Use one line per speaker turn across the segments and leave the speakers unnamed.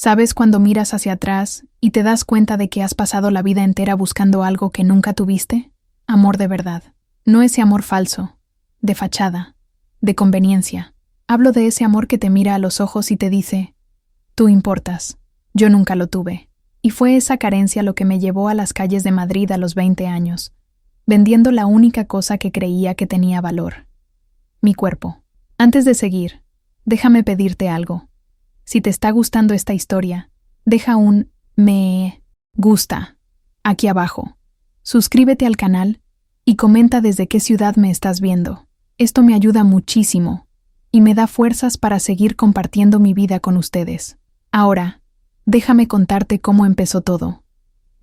¿Sabes cuando miras hacia atrás y te das cuenta de que has pasado la vida entera buscando algo que nunca tuviste? Amor de verdad. No ese amor falso, de fachada, de conveniencia. Hablo de ese amor que te mira a los ojos y te dice, tú importas, yo nunca lo tuve. Y fue esa carencia lo que me llevó a las calles de Madrid a los 20 años, vendiendo la única cosa que creía que tenía valor, mi cuerpo. Antes de seguir, déjame pedirte algo. Si te está gustando esta historia, deja un me gusta aquí abajo. Suscríbete al canal y comenta desde qué ciudad me estás viendo. Esto me ayuda muchísimo y me da fuerzas para seguir compartiendo mi vida con ustedes. Ahora, déjame contarte cómo empezó todo.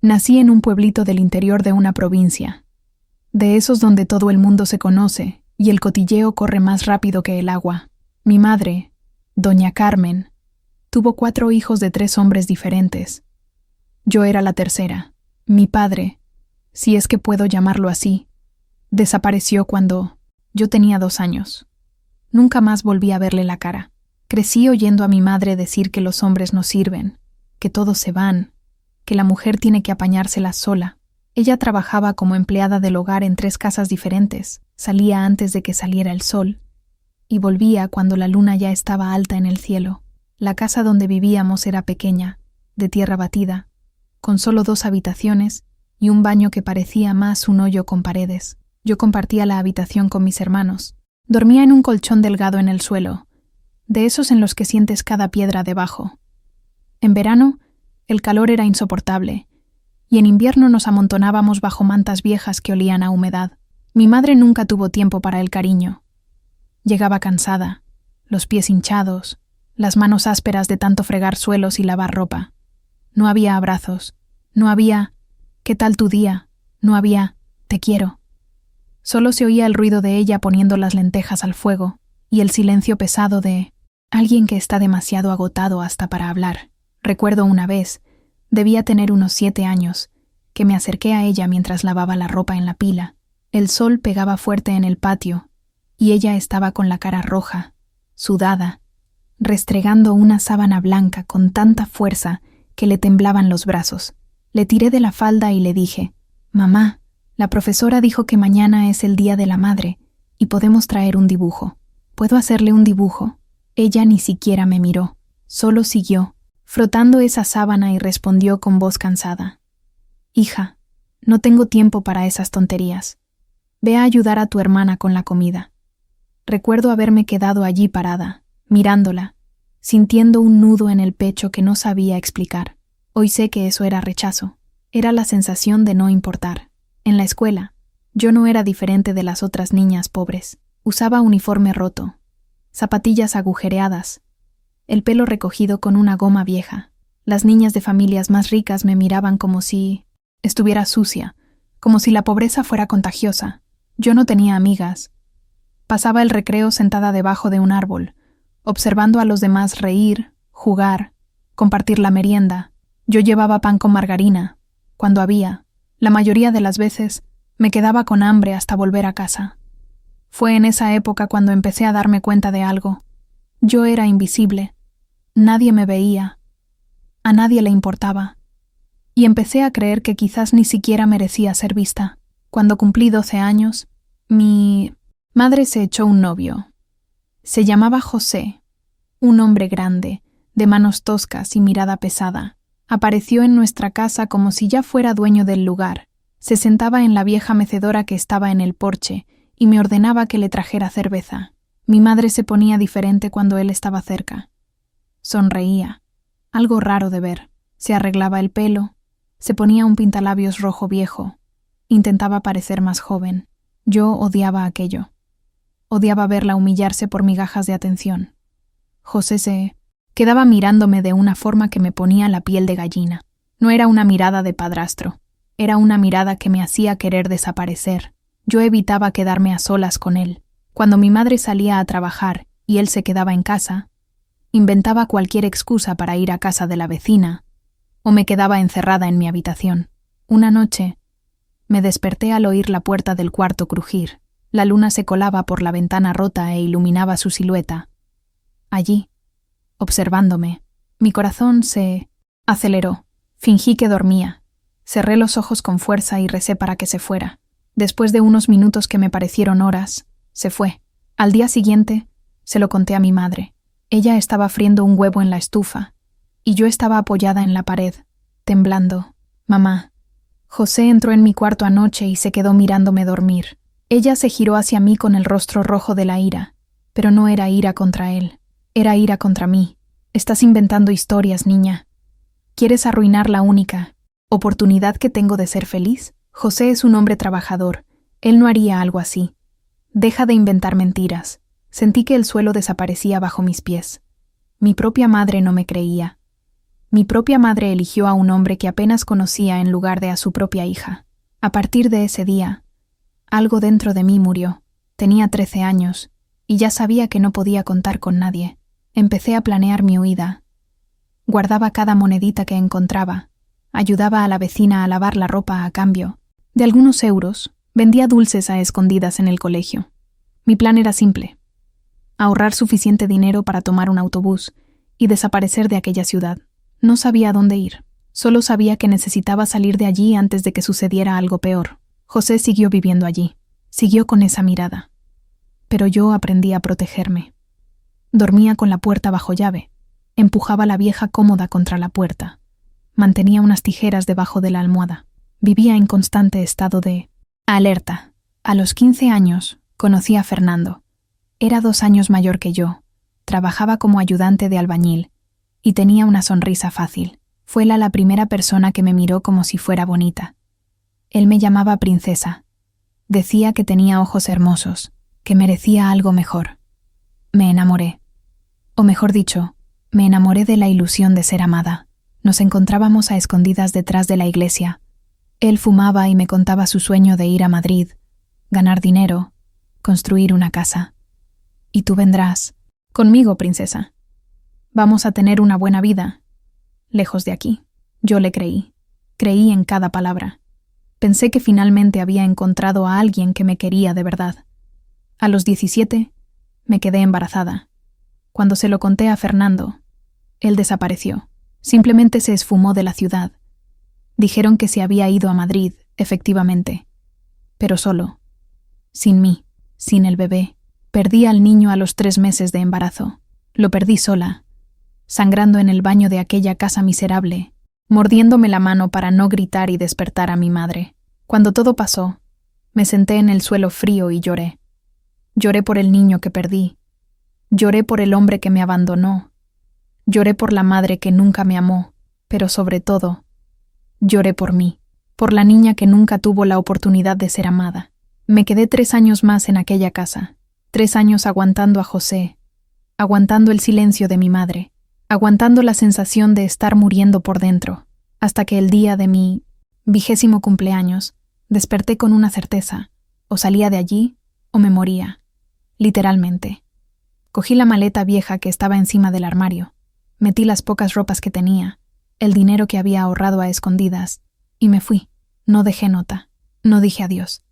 Nací en un pueblito del interior de una provincia, de esos donde todo el mundo se conoce y el cotilleo corre más rápido que el agua. Mi madre, doña Carmen, tuvo 4 hijos de 3 hombres diferentes. Yo era la tercera. Mi padre, si es que puedo llamarlo así, desapareció cuando yo tenía 2 años. Nunca más volví a verle la cara. Crecí oyendo a mi madre decir que los hombres no sirven, que todos se van, que la mujer tiene que apañársela sola. Ella trabajaba como empleada del hogar en 3 casas diferentes, salía antes de que saliera el sol y volvía cuando la luna ya estaba alta en el cielo. La casa donde vivíamos era pequeña, de tierra batida, con solo 2 habitaciones y un baño que parecía más un hoyo con paredes. Yo compartía la habitación con mis hermanos. Dormía en un colchón delgado en el suelo, de esos en los que sientes cada piedra debajo. En verano, el calor era insoportable, y en invierno nos amontonábamos bajo mantas viejas que olían a humedad. Mi madre nunca tuvo tiempo para el cariño. Llegaba cansada, los pies hinchados, las manos ásperas de tanto fregar suelos y lavar ropa. No había abrazos, no había ¿qué tal tu día?, no había te quiero. Solo se oía el ruido de ella poniendo las lentejas al fuego y el silencio pesado de alguien que está demasiado agotado hasta para hablar. Recuerdo una vez, debía tener unos 7 años, que me acerqué a ella mientras lavaba la ropa en la pila. El sol pegaba fuerte en el patio y ella estaba con la cara roja, sudada, restregando una sábana blanca con tanta fuerza que le temblaban los brazos. Le tiré de la falda y le dije, «Mamá, la profesora dijo que mañana es el Día de la Madre y podemos traer un dibujo. ¿Puedo hacerle un dibujo?» Ella ni siquiera me miró, solo siguió, frotando esa sábana y respondió con voz cansada, «Hija, no tengo tiempo para esas tonterías. Ve a ayudar a tu hermana con la comida». Recuerdo haberme quedado allí parada, mirándola, sintiendo un nudo en el pecho que no sabía explicar. Hoy sé que eso era rechazo, era la sensación de no importar. En la escuela, yo no era diferente de las otras niñas pobres. Usaba uniforme roto, zapatillas agujereadas, el pelo recogido con una goma vieja. Las niñas de familias más ricas me miraban como si estuviera sucia, como si la pobreza fuera contagiosa. Yo no tenía amigas. Pasaba el recreo sentada debajo de un árbol, observando a los demás reír, jugar, compartir la merienda. Yo llevaba pan con margarina, cuando había. La mayoría de las veces me quedaba con hambre hasta volver a casa. Fue en esa época cuando empecé a darme cuenta de algo. Yo era invisible. Nadie me veía. A nadie le importaba. Y empecé a creer que quizás ni siquiera merecía ser vista. Cuando cumplí 12 años, mi madre se echó un novio. Se llamaba José, un hombre grande, de manos toscas y mirada pesada. Apareció en nuestra casa como si ya fuera dueño del lugar. Se sentaba en la vieja mecedora que estaba en el porche y me ordenaba que le trajera cerveza. Mi madre se ponía diferente cuando él estaba cerca. Sonreía, algo raro de ver. Se arreglaba el pelo, se ponía un pintalabios rojo viejo. Intentaba parecer más joven. Yo odiaba aquello. Odiaba verla humillarse por migajas de atención. José se quedaba mirándome de una forma que me ponía la piel de gallina. No era una mirada de padrastro, era una mirada que me hacía querer desaparecer. Yo evitaba quedarme a solas con él. Cuando mi madre salía a trabajar y él se quedaba en casa, inventaba cualquier excusa para ir a casa de la vecina, o me quedaba encerrada en mi habitación. Una noche, me desperté al oír la puerta del cuarto crujir. La luna se colaba por la ventana rota e iluminaba su silueta. Allí, observándome, Mi corazón se aceleró. Fingí que dormía. Cerré los ojos con fuerza y recé para que se fuera. Después de unos minutos que me parecieron horas, se fue. Al día siguiente, se lo conté a mi madre. Ella estaba friendo un huevo en la estufa, y yo estaba apoyada en la pared, temblando. Mamá. José entró en mi cuarto anoche y se quedó mirándome dormir. Ella se giró hacia mí con el rostro rojo de la ira, pero no era ira contra él, era ira contra mí. Estás inventando historias, niña. ¿Quieres arruinar la única oportunidad que tengo de ser feliz? José es un hombre trabajador. Él no haría algo así. Deja de inventar mentiras. Sentí que el suelo desaparecía bajo mis pies. Mi propia madre no me creía. Mi propia madre eligió a un hombre que apenas conocía en lugar de a su propia hija. A partir de ese día, algo dentro de mí murió. Tenía 13 años, y ya sabía que no podía contar con nadie. Empecé a planear mi huida. Guardaba cada monedita que encontraba. Ayudaba a la vecina a lavar la ropa a cambio de algunos euros. Vendía dulces a escondidas en el colegio. Mi plan era simple: ahorrar suficiente dinero para tomar un autobús y desaparecer de aquella ciudad. No sabía a dónde ir. Solo sabía que necesitaba salir de allí antes de que sucediera algo peor. José siguió viviendo allí. Siguió con esa mirada. Pero yo aprendí a protegerme. Dormía con la puerta bajo llave. Empujaba la vieja cómoda contra la puerta. Mantenía unas tijeras debajo de la almohada. Vivía en constante estado de alerta. A los 15 años conocí a Fernando. Era 2 años mayor que yo. Trabajaba como ayudante de albañil y tenía una sonrisa fácil. Fue él la primera persona que me miró como si fuera bonita. Él me llamaba princesa. Decía que tenía ojos hermosos, que merecía algo mejor. Me enamoré. O mejor dicho, me enamoré de la ilusión de ser amada. Nos encontrábamos a escondidas detrás de la iglesia. Él fumaba y me contaba su sueño de ir a Madrid, ganar dinero, construir una casa. Y tú vendrás conmigo, princesa. Vamos a tener una buena vida, lejos de aquí. Yo le creí. Creí en cada palabra. Pensé que finalmente había encontrado a alguien que me quería de verdad. A los 17, me quedé embarazada. Cuando se lo conté a Fernando, él desapareció. Simplemente se esfumó de la ciudad. Dijeron que se había ido a Madrid, efectivamente. Pero solo. Sin mí, sin el bebé. Perdí al niño a los 3 meses de embarazo. Lo perdí sola, sangrando en el baño de aquella casa miserable, mordiéndome la mano para no gritar y despertar a mi madre. Cuando todo pasó, me senté en el suelo frío y lloré. Lloré por el niño que perdí. Lloré por el hombre que me abandonó. Lloré por la madre que nunca me amó, pero sobre todo, lloré por mí, por la niña que nunca tuvo la oportunidad de ser amada. Me quedé 3 años más en aquella casa, 3 años aguantando a José, aguantando el silencio de mi madre, aguantando la sensación de estar muriendo por dentro, hasta que el día de mi 20º cumpleaños desperté con una certeza: o salía de allí o me moría, literalmente. Cogí la maleta vieja que estaba encima del armario, metí las pocas ropas que tenía, el dinero que había ahorrado a escondidas, y me fui. No dejé nota, no dije adiós.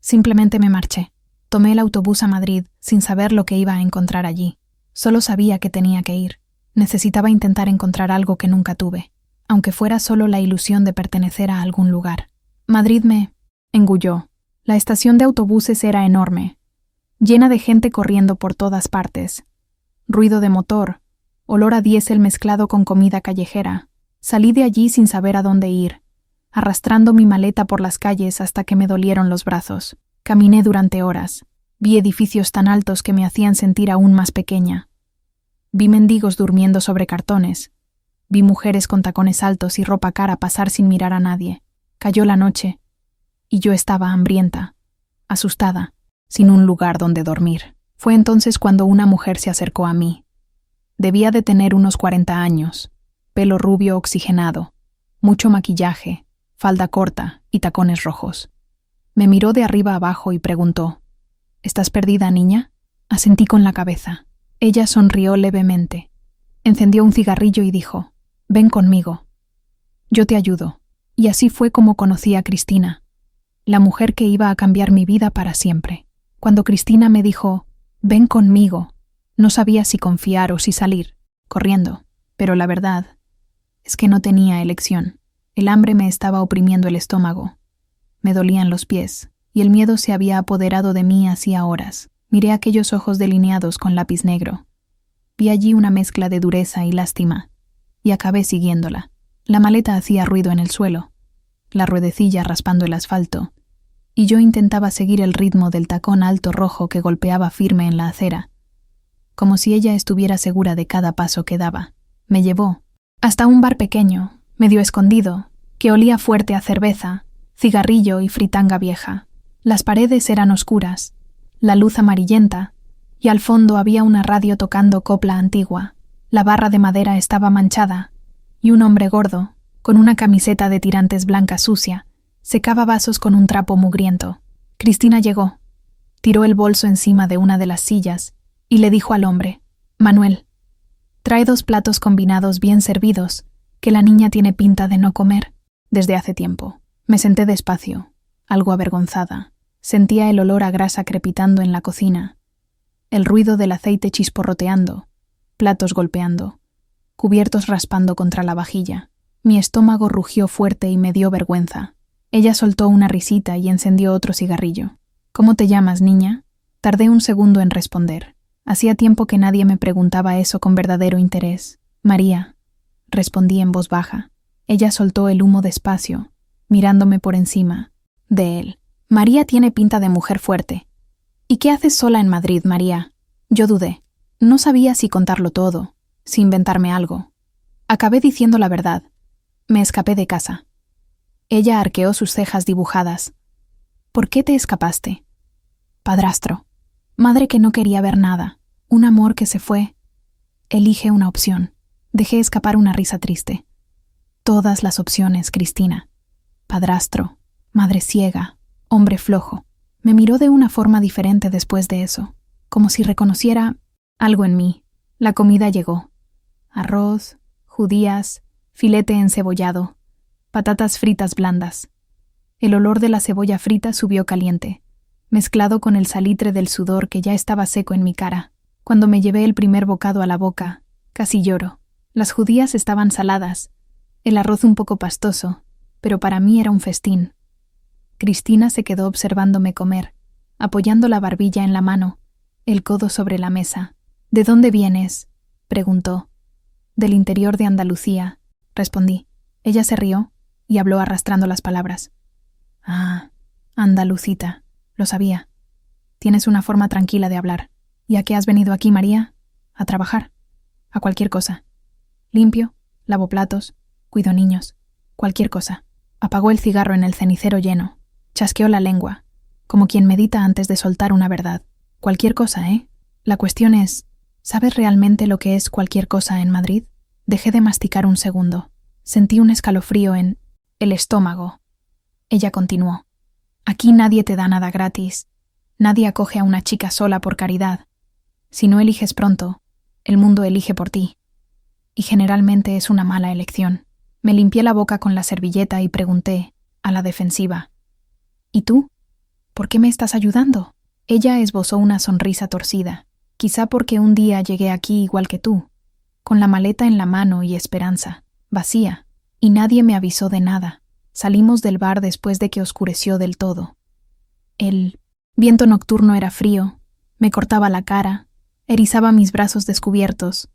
Simplemente me marché. Tomé el autobús a Madrid sin saber lo que iba a encontrar allí. Solo sabía que tenía que ir. Necesitaba intentar encontrar algo que nunca tuve, aunque fuera solo la ilusión de pertenecer a algún lugar. Madrid me engulló. La estación de autobuses era enorme, llena de gente corriendo por todas partes. Ruido de motor, olor a diésel mezclado con comida callejera. Salí de allí sin saber a dónde ir, arrastrando mi maleta por las calles hasta que me dolieron los brazos. Caminé durante horas. Vi edificios tan altos que me hacían sentir aún más pequeña. Vi mendigos durmiendo sobre cartones. Vi mujeres con tacones altos y ropa cara pasar sin mirar a nadie. Cayó la noche, y yo estaba hambrienta, asustada, sin un lugar donde dormir. Fue entonces cuando una mujer se acercó a mí. Debía de tener unos 40 años, pelo rubio oxigenado, mucho maquillaje, falda corta y tacones rojos. Me miró de arriba abajo y preguntó: ¿Estás perdida, niña? Asentí con la cabeza. Ella sonrió levemente. Encendió un cigarrillo y dijo: Ven conmigo. Yo te ayudo. Y así fue como conocí a Cristina, la mujer que iba a cambiar mi vida para siempre. Cuando Cristina me dijo: Ven conmigo, no sabía si confiar o si salir, corriendo. Pero la verdad es que no tenía elección. El hambre me estaba oprimiendo el estómago. Me dolían los pies, y el miedo se había apoderado de mí hacía horas. Miré aquellos ojos delineados con lápiz negro. Vi allí una mezcla de dureza y lástima, y acabé siguiéndola. La maleta hacía ruido en el suelo, la ruedecilla raspando el asfalto, y yo intentaba seguir el ritmo del tacón alto rojo que golpeaba firme en la acera, como si ella estuviera segura de cada paso que daba. Me llevó hasta un bar pequeño, medio escondido, que olía fuerte a cerveza, cigarrillo y fritanga vieja. Las paredes eran oscuras, la luz amarillenta, y al fondo había una radio tocando copla antigua. La barra de madera estaba manchada, y un hombre gordo, con una camiseta de tirantes blanca sucia, secaba vasos con un trapo mugriento. Cristina llegó, tiró el bolso encima de una de las sillas y le dijo al hombre: «Manuel, trae 2 platos combinados bien servidos, que la niña tiene pinta de no comer». Desde hace tiempo. Me senté despacio, algo avergonzada. Sentía el olor a grasa crepitando en la cocina, el ruido del aceite chisporroteando, platos golpeando, cubiertos raspando contra la vajilla. Mi estómago rugió fuerte y me dio vergüenza. Ella soltó una risita y encendió otro cigarrillo. «¿Cómo te llamas, niña?». Tardé un segundo en responder. Hacía tiempo que nadie me preguntaba eso con verdadero interés. «María», respondí en voz baja. Ella soltó el humo despacio, mirándome por encima de él. «María tiene pinta de mujer fuerte». «¿Y qué haces sola en Madrid, María?». Yo dudé. No sabía si contarlo todo, si inventarme algo. Acabé diciendo la verdad. Me escapé de casa. Ella arqueó sus cejas dibujadas. «¿Por qué te escapaste?». «Padrastro. Madre que no quería ver nada. Un amor que se fue. Elige una opción». Dejé escapar una risa triste. «Todas las opciones, Cristina. Padrastro, madre ciega, hombre flojo». Me miró de una forma diferente después de eso, como si reconociera algo en mí. La comida llegó. Arroz, judías, filete encebollado, patatas fritas blandas. El olor de la cebolla frita subió caliente, mezclado con el salitre del sudor que ya estaba seco en mi cara. Cuando me llevé el primer bocado a la boca, casi lloro. Las judías estaban saladas, el arroz un poco pastoso, pero para mí era un festín. Cristina se quedó observándome comer, apoyando la barbilla en la mano, el codo sobre la mesa. «¿De dónde vienes?», preguntó. «Del interior de Andalucía», respondí. Ella se rió y habló arrastrando las palabras. «Ah, andalucita, lo sabía. Tienes una forma tranquila de hablar. ¿Y a qué has venido aquí, María? ¿A trabajar? A cualquier cosa. Limpio, lavo platos, cuido niños, cualquier cosa». Apagó el cigarro en el cenicero lleno. Chasqueó la lengua, como quien medita antes de soltar una verdad. «Cualquier cosa, ¿eh? La cuestión es, ¿sabes realmente lo que es cualquier cosa en Madrid?». Dejé de masticar un segundo. Sentí un escalofrío en el estómago. Ella continuó. «Aquí nadie te da nada gratis. Nadie acoge a una chica sola por caridad. Si no eliges pronto, el mundo elige por ti. Y generalmente es una mala elección». Me limpié la boca con la servilleta y pregunté, a la defensiva: «¿Y tú? ¿Por qué me estás ayudando?». Ella esbozó una sonrisa torcida. «Quizá porque un día llegué aquí igual que tú, con la maleta en la mano y esperanza, vacía, y nadie me avisó de nada. Salimos del bar después de que oscureció del todo. El viento nocturno era frío, me cortaba la cara, erizaba mis brazos descubiertos.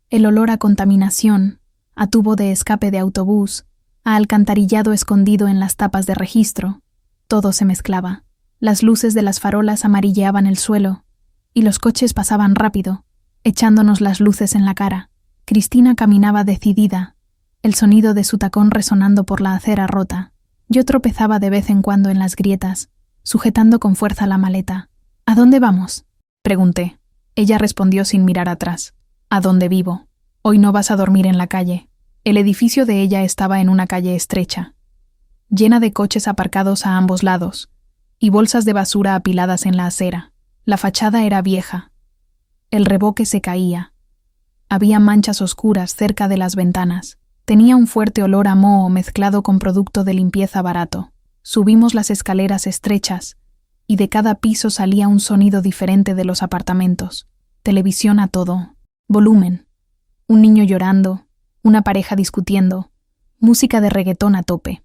El olor a contaminación, a tubo de escape de autobús, a alcantarillado escondido en las tapas de registro, todo se mezclaba. Las luces de las farolas amarilleaban el suelo, y los coches pasaban rápido, echándonos las luces en la cara. Cristina caminaba decidida, el sonido de su tacón resonando por la acera rota. Yo tropezaba de vez en cuando en las grietas, sujetando con fuerza la maleta. «¿A dónde vamos?», pregunté. Ella respondió sin mirar atrás. «A donde vivo. Hoy no vas a dormir en la calle». El edificio de ella estaba en una calle estrecha, llena de coches aparcados a ambos lados, y bolsas de basura apiladas en la acera. La fachada era vieja. El revoque se caía. Había manchas oscuras cerca de las ventanas. Tenía un fuerte olor a moho mezclado con producto de limpieza barato. Subimos las escaleras estrechas, y de cada piso salía un sonido diferente de los apartamentos. Televisión a todo volumen. Un niño llorando, una pareja discutiendo, música de reggaetón a tope.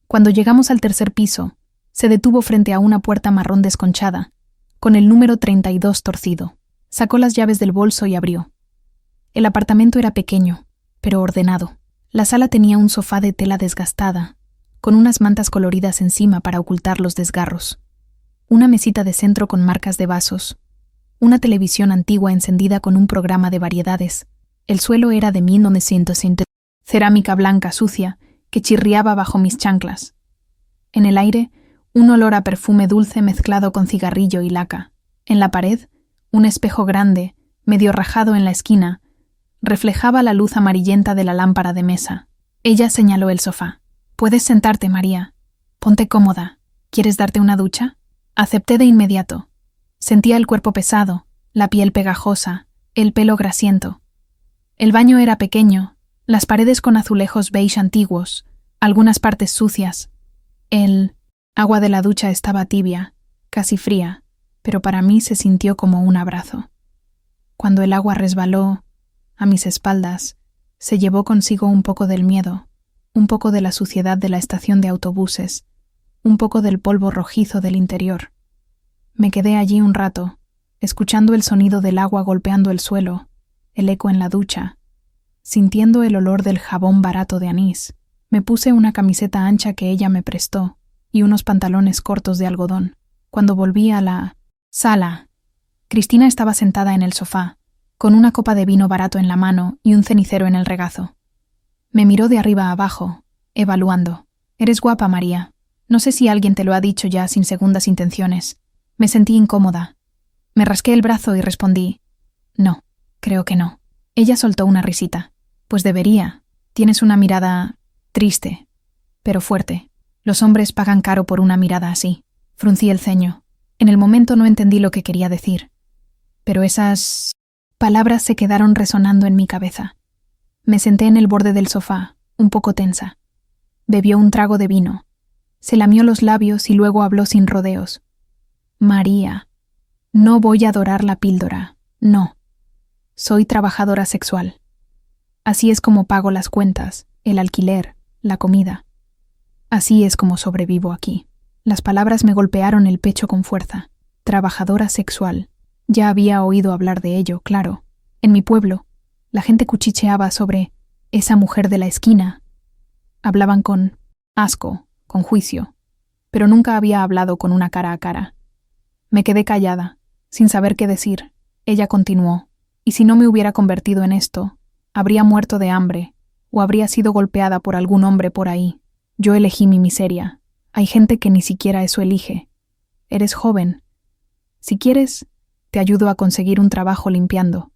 Cuando llegamos al tercer piso, se detuvo frente a una puerta marrón desconchada, con el número 32 torcido. Sacó las llaves del bolso y abrió. El apartamento era pequeño, pero ordenado. La sala tenía un sofá de tela desgastada, con unas mantas coloridas encima para ocultar los desgarros. Una mesita de centro con marcas de vasos. Una televisión antigua encendida con un programa de variedades. El suelo era de 1900. Cerámica blanca sucia que chirriaba bajo mis chanclas. En el aire, un olor a perfume dulce mezclado con cigarrillo y laca. En la pared, un espejo grande, medio rajado en la esquina, reflejaba la luz amarillenta de la lámpara de mesa. Ella señaló el sofá. «Puedes sentarte, María. Ponte cómoda. ¿Quieres darte una ducha?» Acepté de inmediato. Sentía el cuerpo pesado, la piel pegajosa, el pelo grasiento. El baño era pequeño, las paredes con azulejos beige antiguos, algunas partes sucias. El agua de la ducha estaba tibia, casi fría, pero para mí se sintió como un abrazo. Cuando el agua resbaló a mis espaldas, se llevó consigo un poco del miedo, un poco de la suciedad de la estación de autobuses, un poco del polvo rojizo del interior. Me quedé allí un rato, escuchando el sonido del agua golpeando el suelo, el eco en la ducha, sintiendo el olor del jabón barato de anís. Me puse una camiseta ancha que ella me prestó y unos pantalones cortos de algodón. Cuando volví a la sala, Cristina estaba sentada en el sofá, con una copa de vino barato en la mano y un cenicero en el regazo. Me miró de arriba a abajo, evaluando. «Eres guapa, María. No sé si alguien te lo ha dicho ya sin segundas intenciones». Me sentí incómoda. Me rasqué el brazo y respondí: «No, creo que no». Ella soltó una risita. «Pues debería. Tienes una mirada triste, pero fuerte. Los hombres pagan caro por una mirada así». Fruncí el ceño. En el momento no entendí lo que quería decir, pero esas palabras se quedaron resonando en mi cabeza. Me senté en el borde del sofá, un poco tensa. Bebió un trago de vino. Se lamió los labios y luego habló sin rodeos. «María, no voy a dorar la píldora, no. Soy trabajadora sexual. Así es como pago las cuentas, el alquiler, la comida. Así es como sobrevivo aquí». Las palabras me golpearon el pecho con fuerza. Trabajadora sexual. Ya había oído hablar de ello, claro. En mi pueblo, la gente cuchicheaba sobre esa mujer de la esquina. Hablaban con asco, con juicio, pero nunca había hablado con una cara a cara. Me quedé callada, sin saber qué decir. Ella continuó: «Y si no me hubiera convertido en esto, habría muerto de hambre, o habría sido golpeada por algún hombre por ahí. Yo elegí mi miseria. Hay gente que ni siquiera eso elige. Eres joven. Si quieres, te ayudo a conseguir un trabajo limpiando,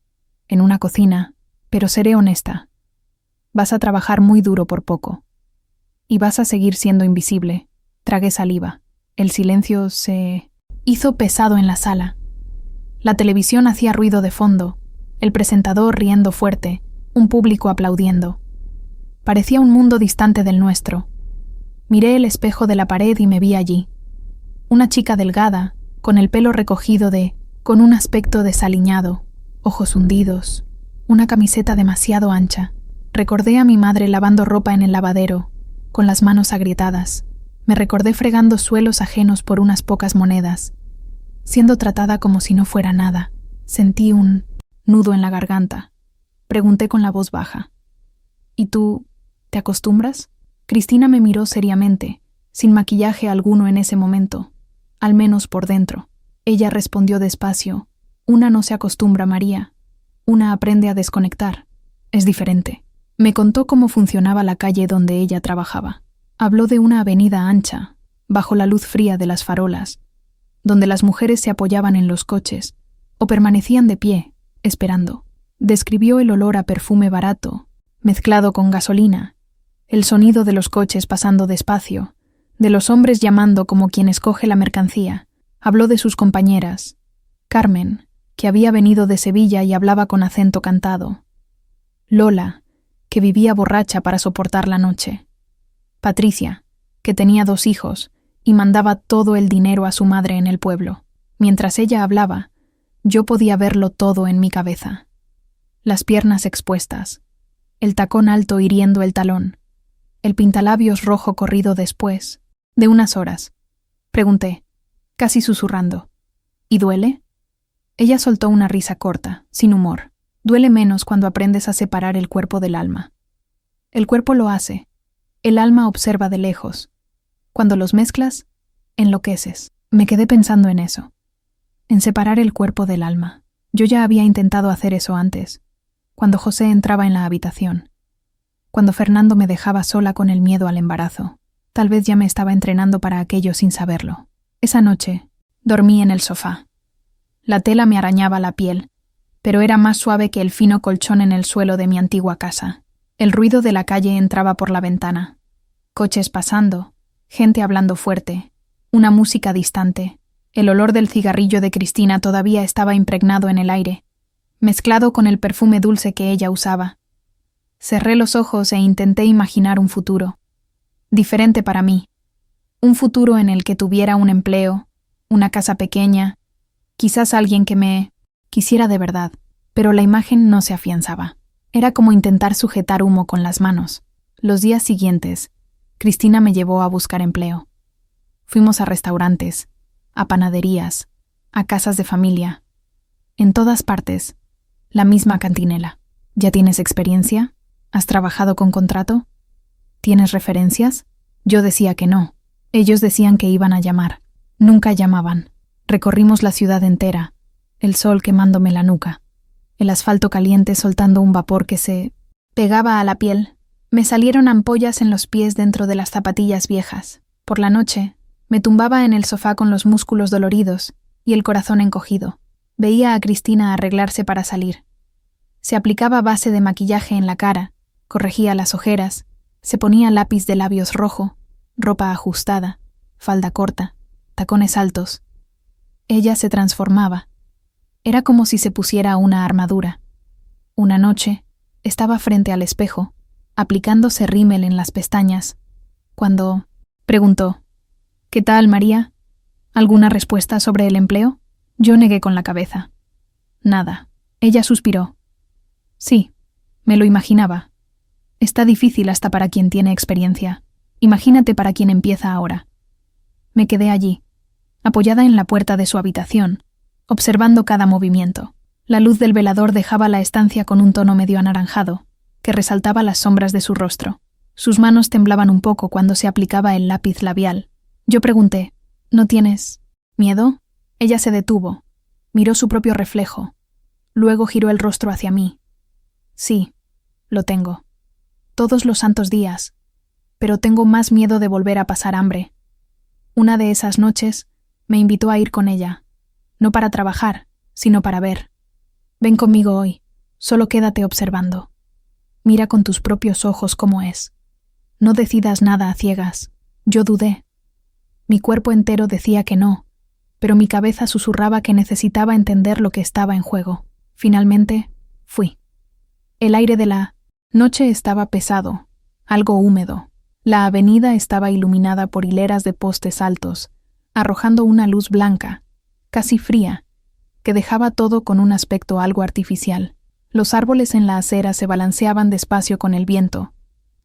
en una cocina, pero seré honesta. Vas a trabajar muy duro por poco. Y vas a seguir siendo invisible». Tragué saliva. El silencio se hizo pesado en la sala. La televisión hacía ruido de fondo, el presentador riendo fuerte, un público aplaudiendo. Parecía un mundo distante del nuestro. Miré el espejo de la pared y me vi allí. Una chica delgada, con el pelo recogido con un aspecto desaliñado, ojos hundidos, una camiseta demasiado ancha. Recordé a mi madre lavando ropa en el lavadero, con las manos agrietadas. Me recordé fregando suelos ajenos por unas pocas monedas, siendo tratada como si no fuera nada. Sentí un nudo en la garganta. Pregunté con la voz baja: «¿Y tú, te acostumbras?» Cristina me miró seriamente, sin maquillaje alguno en ese momento, al menos por dentro. Ella respondió despacio: «Una no se acostumbra, María. Una aprende a desconectar. Es diferente». Me contó cómo funcionaba la calle donde ella trabajaba. Habló de una avenida ancha, bajo la luz fría de las farolas, donde las mujeres se apoyaban en los coches o permanecían de pie, esperando. Describió el olor a perfume barato, mezclado con gasolina, el sonido de los coches pasando despacio, de los hombres llamando como quien escoge la mercancía. Habló de sus compañeras. Carmen, que había venido de Sevilla y hablaba con acento cantado. Lola, que vivía borracha para soportar la noche. Patricia, que tenía 2 hijos y mandaba todo el dinero a su madre en el pueblo. Mientras ella hablaba, yo podía verlo todo en mi cabeza. las piernas expuestas, el tacón alto hiriendo el talón, el pintalabios rojo corrido después de unas horas. Pregunté, casi susurrando, ¿y duele? Ella soltó una risa corta, sin humor. Duele menos cuando aprendes a separar el cuerpo del alma. El cuerpo lo hace, el alma observa de lejos. Cuando los mezclas, enloqueces. Me quedé pensando en eso, en separar el cuerpo del alma. Yo ya había intentado hacer eso antes, cuando José entraba en la habitación, cuando Fernando me dejaba sola con el miedo al embarazo. Tal vez ya me estaba entrenando para aquello sin saberlo. Esa noche, dormí en el sofá. La tela me arañaba la piel, pero era más suave que el fino colchón en el suelo de mi antigua casa. El ruido de la calle entraba por la ventana. Coches pasando, gente hablando fuerte, una música distante. El olor del cigarrillo de Cristina todavía estaba impregnado en el aire, mezclado con el perfume dulce que ella usaba. Cerré los ojos e intenté imaginar un futuro, diferente para mí. Un futuro en el que tuviera un empleo, una casa pequeña, quizás alguien que me quisiera de verdad, pero la imagen no se afianzaba. Era como intentar sujetar humo con las manos. Los días siguientes, Cristina me llevó a buscar empleo. Fuimos a restaurantes, a panaderías, a casas de familia. En todas partes, la misma cantinela. ¿Ya tienes experiencia? ¿Has trabajado con contrato? ¿Tienes referencias? Yo decía que no. Ellos decían que iban a llamar. Nunca llamaban. Recorrimos la ciudad entera, el sol quemándome la nuca, el asfalto caliente soltando un vapor que se pegaba a la piel. Me salieron ampollas en los pies dentro de las zapatillas viejas. Por la noche, me tumbaba en el sofá con los músculos doloridos y el corazón encogido. Veía a Cristina arreglarse para salir. Se aplicaba base de maquillaje en la cara, corregía las ojeras, se ponía lápiz de labios rojo, ropa ajustada, falda corta, tacones altos. Ella se transformaba. Era como si se pusiera una armadura. Una noche, estaba frente al espejo, aplicándose rímel en las pestañas, cuando preguntó, ¿qué tal, María? ¿Alguna respuesta sobre el empleo? Yo negué con la cabeza. Nada. Ella suspiró. Sí, me lo imaginaba. Está difícil hasta para quien tiene experiencia. Imagínate para quien empieza ahora. Me quedé allí, apoyada en la puerta de su habitación, observando cada movimiento. La luz del velador dejaba la estancia con un tono medio anaranjado, que resaltaba las sombras de su rostro. Sus manos temblaban un poco cuando se aplicaba el lápiz labial. Yo pregunté, ¿no tienes miedo? Ella se detuvo, miró su propio reflejo, luego giró el rostro hacia mí. Sí, lo tengo. Todos los santos días, pero tengo más miedo de volver a pasar hambre. Una de esas noches me invitó a ir con ella, no para trabajar, sino para ver. Ven conmigo hoy, solo quédate observando. Mira con tus propios ojos cómo es. No decidas nada a ciegas. Yo dudé. Mi cuerpo entero decía que no, pero mi cabeza susurraba que necesitaba entender lo que estaba en juego. Finalmente, fui. El aire de la noche estaba pesado, algo húmedo. La avenida estaba iluminada por hileras de postes altos, arrojando una luz blanca, casi fría, que dejaba todo con un aspecto algo artificial. Los árboles en la acera se balanceaban despacio con el viento,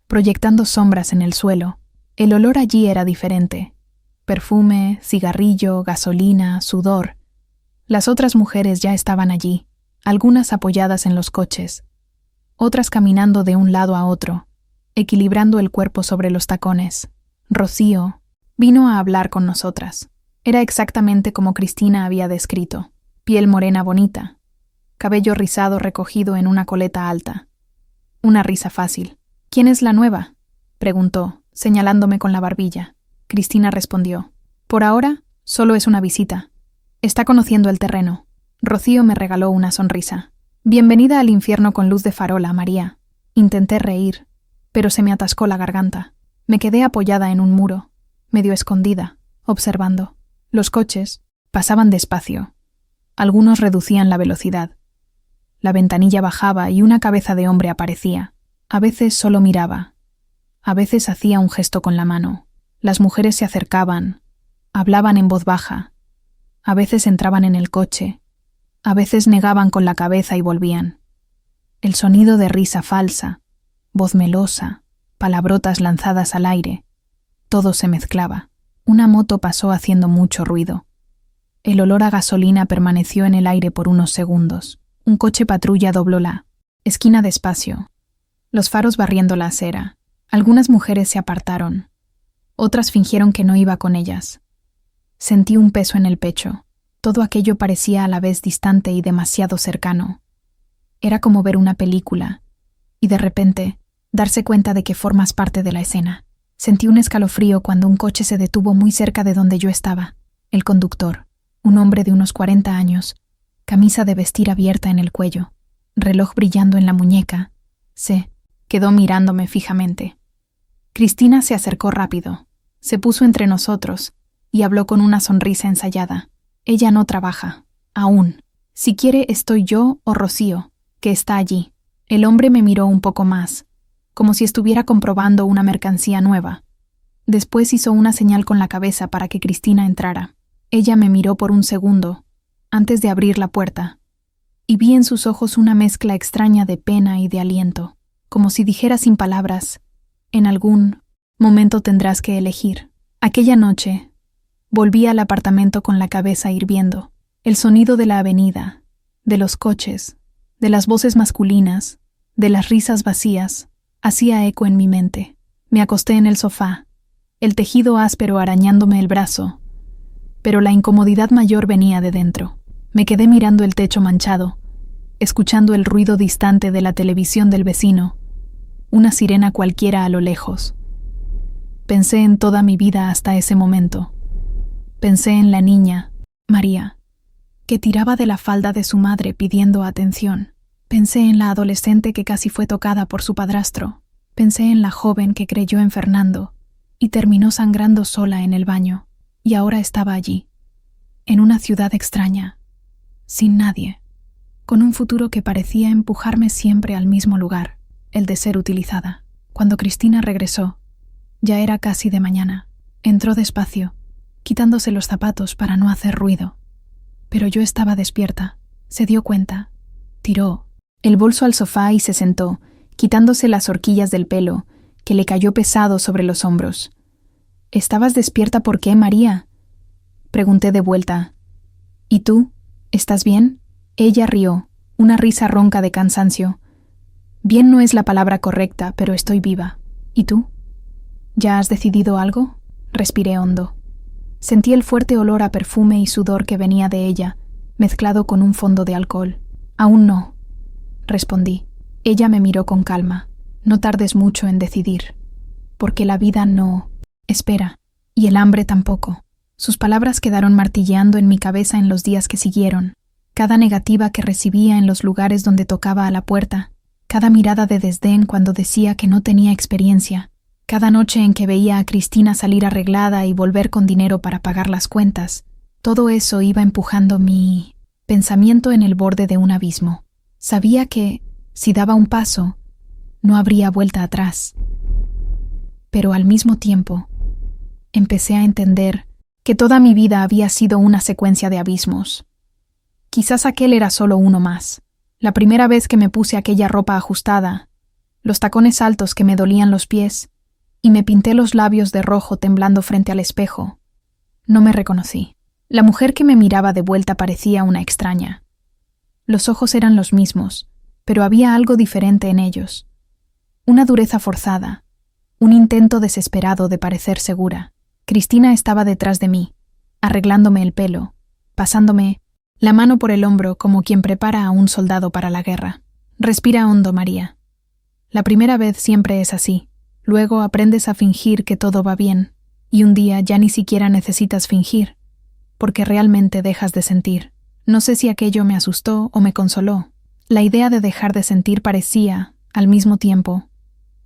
proyectando sombras en el suelo. El olor allí era diferente. Perfume, cigarrillo, gasolina, sudor. Las otras mujeres ya estaban allí, algunas apoyadas en los coches, otras caminando de un lado a otro, equilibrando el cuerpo sobre los tacones. Rocío vino a hablar con nosotras. Era exactamente como Cristina había descrito. Piel morena bonita, cabello rizado recogido en una coleta alta. Una risa fácil. ¿Quién es la nueva?, preguntó, señalándome con la barbilla. Cristina respondió. Por ahora, solo es una visita. Está conociendo el terreno. Rocío me regaló una sonrisa. Bienvenida al infierno con luz de farola, María. Intenté reír, pero se me atascó la garganta. Me quedé apoyada en un muro, medio escondida, observando. Los coches pasaban despacio. Algunos reducían la velocidad. La ventanilla bajaba y una cabeza de hombre aparecía. A veces solo miraba. A veces hacía un gesto con la mano. Las mujeres se acercaban, hablaban en voz baja. A veces entraban en el coche. A veces negaban con la cabeza y volvían. el sonido de risa falsa, voz melosa, palabrotas lanzadas al aire. Todo se mezclaba. Una moto pasó haciendo mucho ruido. El olor a gasolina permaneció en el aire por unos segundos. Un coche patrulla dobló la esquina despacio, los faros barriendo la acera. Algunas mujeres se apartaron. Otras fingieron que no iba con ellas. Sentí un peso en el pecho. Todo aquello parecía a la vez distante y demasiado cercano. Era como ver una película, y de repente, darse cuenta de que formas parte de la escena. Sentí un escalofrío cuando un coche se detuvo muy cerca de donde yo estaba. El conductor, un hombre de unos 40 años, camisa de vestir abierta en el cuello, reloj brillando en la muñeca, se quedó mirándome fijamente. Cristina se acercó rápido, se puso entre nosotros y habló con una sonrisa ensayada. Ella no trabaja, aún. Si quiere estoy yo o Rocío, que está allí. El hombre me miró un poco más, como si estuviera comprobando una mercancía nueva. Después hizo una señal con la cabeza para que Cristina entrara. Ella me miró por un segundo, antes de abrir la puerta, y vi en sus ojos una mezcla extraña de pena y de aliento, como si dijera sin palabras: en algún momento tendrás que elegir. Aquella noche, volví al apartamento con la cabeza hirviendo. El sonido de la avenida, de los coches, de las voces masculinas, de las risas vacías, hacía eco en mi mente. Me acosté en el sofá, el tejido áspero arañándome el brazo, pero la incomodidad mayor venía de dentro. Me quedé mirando el techo manchado, escuchando el ruido distante de la televisión del vecino, una sirena cualquiera a lo lejos. Pensé en toda mi vida hasta ese momento. Pensé en la niña, María, que tiraba de la falda de su madre pidiendo atención. Pensé en la adolescente que casi fue tocada por su padrastro. Pensé en la joven que creyó en Fernando y terminó sangrando sola en el baño, y ahora estaba allí, en una ciudad extraña, sin nadie, con un futuro que parecía empujarme siempre al mismo lugar, el de ser utilizada. Cuando Cristina regresó, ya era casi de mañana. Entró despacio, quitándose los zapatos para no hacer ruido. Pero yo estaba despierta. Se dio cuenta. Tiró el bolso al sofá y se sentó, quitándose las horquillas del pelo, que le cayó pesado sobre los hombros. ¿Estabas despierta por qué, María?, pregunté de vuelta. ¿Y tú? ¿Estás bien? Ella rió, una risa ronca de cansancio. Bien no es la palabra correcta, pero estoy viva. ¿Y tú? ¿Ya has decidido algo? Respiré hondo. Sentí el fuerte olor a perfume y sudor que venía de ella, mezclado con un fondo de alcohol. Aún no, respondí. Ella me miró con calma. No tardes mucho en decidir, porque la vida no espera, y el hambre tampoco. Sus palabras quedaron martilleando en mi cabeza en los días que siguieron. Cada negativa que recibía en los lugares donde tocaba a la puerta, cada mirada de desdén cuando decía que no tenía experiencia, cada noche en que veía a Cristina salir arreglada y volver con dinero para pagar las cuentas, todo eso iba empujando mi pensamiento en el borde de un abismo. Sabía que, si daba un paso, no habría vuelta atrás. Pero al mismo tiempo, empecé a entender que toda mi vida había sido una secuencia de abismos. Quizás aquel era solo uno más. La primera vez que me puse aquella ropa ajustada, los tacones altos que me dolían los pies, y me pinté los labios de rojo temblando frente al espejo, no me reconocí. La mujer que me miraba de vuelta parecía una extraña. Los ojos eran los mismos, pero había algo diferente en ellos. Una dureza forzada, un intento desesperado de parecer segura. Cristina estaba detrás de mí, arreglándome el pelo, pasándome la mano por el hombro como quien prepara a un soldado para la guerra. Respira hondo, María. La primera vez siempre es así. Luego aprendes a fingir que todo va bien, y un día ya ni siquiera necesitas fingir, porque realmente dejas de sentir. No sé si aquello me asustó o me consoló. La idea de dejar de sentir parecía, al mismo tiempo,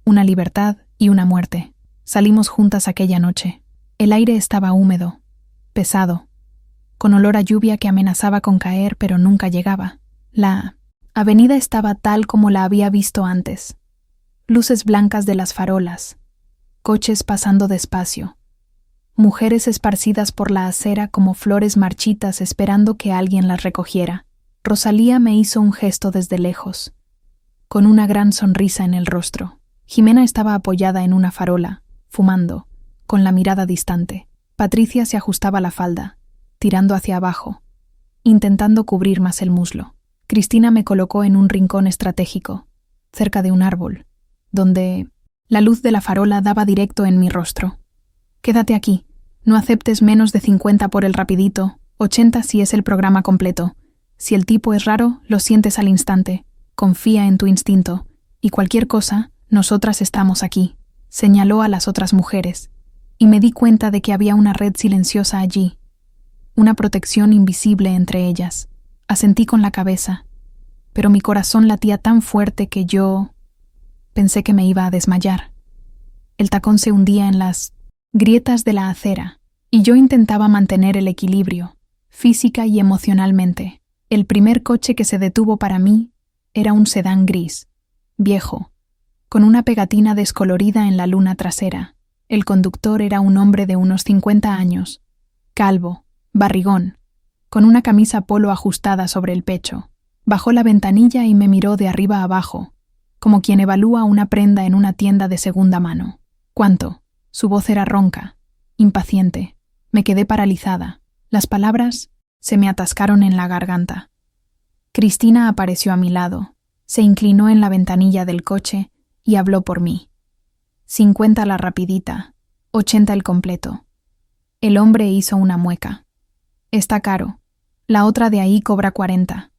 una libertad y una muerte. Salimos juntas aquella noche. El aire estaba húmedo, pesado, con olor a lluvia que amenazaba con caer pero nunca llegaba. La avenida estaba tal como la había visto antes. Luces blancas de las farolas, coches pasando despacio, mujeres esparcidas por la acera como flores marchitas esperando que alguien las recogiera. Rosalía me hizo un gesto desde lejos. con una gran sonrisa en el rostro. Jimena estaba apoyada en una farola, fumando, con la mirada distante. Patricia se ajustaba la falda, tirando hacia abajo, intentando cubrir más el muslo. Cristina me colocó en un rincón estratégico, cerca de un árbol, donde la luz de la farola daba directo en mi rostro. «Quédate aquí, no aceptes menos de 50 por el rapidito, 80 si es el programa completo. Si el tipo es raro, lo sientes al instante. Confía en tu instinto, y cualquier cosa, nosotras estamos aquí», señaló a las otras mujeres, y me di cuenta de que había una red silenciosa allí, una protección invisible entre ellas. Asentí con la cabeza, pero mi corazón latía tan fuerte que yo pensé que me iba a desmayar. El tacón se hundía en las grietas de la acera, y yo intentaba mantener el equilibrio, física y emocionalmente. El primer coche que se detuvo para mí era un sedán gris, viejo, con una pegatina descolorida en la luna trasera. El conductor era un hombre de unos 50 años, calvo, barrigón, con una camisa polo ajustada sobre el pecho. Bajó la ventanilla y me miró de arriba abajo, como quien evalúa una prenda en una tienda de segunda mano. «¿Cuánto?». Su voz era ronca, impaciente. Me quedé paralizada. Las palabras se me atascaron en la garganta. Cristina apareció a mi lado, se inclinó en la ventanilla del coche y habló por mí. 50 la rapidita, 80 el completo. El hombre hizo una mueca. «Está caro. La otra de ahí cobra 40.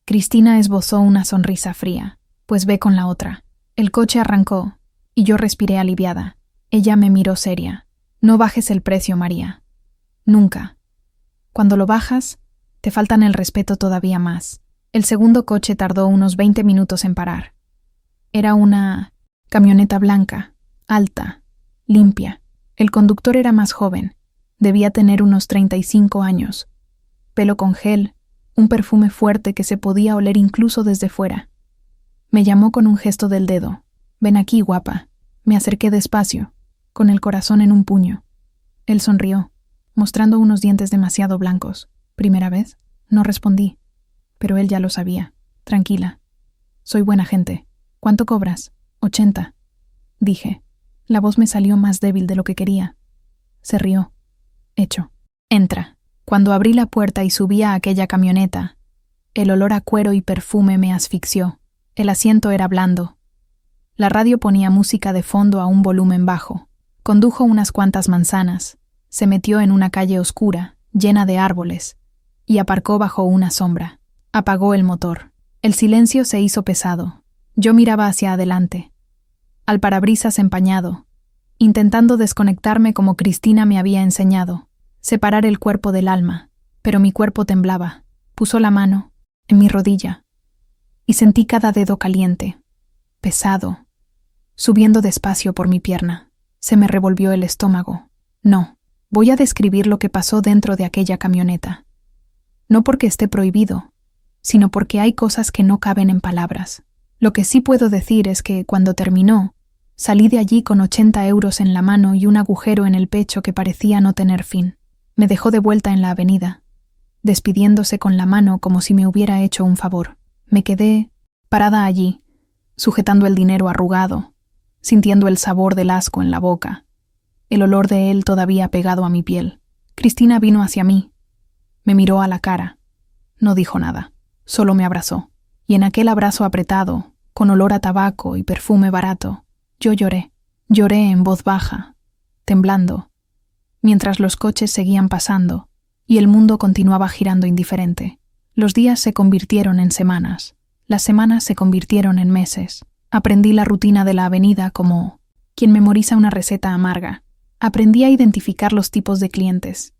Cristina esbozó una sonrisa fría. «Pues ve con la otra». El coche arrancó, y yo respiré aliviada. Ella me miró seria. «No bajes el precio, María. Nunca. Cuando lo bajas, te faltan el respeto todavía más». El segundo coche tardó unos 20 minutos en parar. Era una camioneta blanca, alta, limpia. El conductor era más joven. Debía tener unos 35 años. Pelo con gel, un perfume fuerte que se podía oler incluso desde fuera. Me llamó con un gesto del dedo. «Ven aquí, guapa». Me acerqué despacio, con el corazón en un puño. Él sonrió, mostrando unos dientes demasiado blancos. «¿Primera vez?». No respondí, pero él ya lo sabía. «Tranquila. Soy buena gente. ¿Cuánto cobras?». 80, dije. La voz me salió más débil de lo que quería. Se rió. «Hecho. Entra». Cuando abrí la puerta y subí a aquella camioneta, el olor a cuero y perfume me asfixió. El asiento era blando. La radio ponía música de fondo a un volumen bajo. Condujo unas cuantas manzanas, se metió en una calle oscura, llena de árboles, y aparcó bajo una sombra. Apagó el motor. El silencio se hizo pesado. Yo miraba hacia adelante, al parabrisas empañado, intentando desconectarme como Cristina me había enseñado, separar el cuerpo del alma, pero mi cuerpo temblaba. Puso la mano en mi rodilla y sentí cada dedo caliente, pesado, subiendo despacio por mi pierna. Se me revolvió el estómago. No, voy a describir lo que pasó dentro de aquella camioneta. No porque esté prohibido, sino porque hay cosas que no caben en palabras. Lo que sí puedo decir es que, cuando terminó, salí de allí con 80 euros en la mano y un agujero en el pecho que parecía no tener fin. Me dejó de vuelta en la avenida, despidiéndose con la mano como si me hubiera hecho un favor. Me quedé parada allí, sujetando el dinero arrugado, sintiendo el sabor del asco en la boca, el olor de él todavía pegado a mi piel. Cristina vino hacia mí, me miró a la cara, no dijo nada, solo me abrazó, y en aquel abrazo apretado, con olor a tabaco y perfume barato, yo lloré en voz baja, temblando, mientras los coches seguían pasando y el mundo continuaba girando indiferente. Los días se convirtieron en semanas, las semanas se convirtieron en meses. Aprendí la rutina de la avenida como quien memoriza una receta amarga. Aprendí a identificar los tipos de clientes.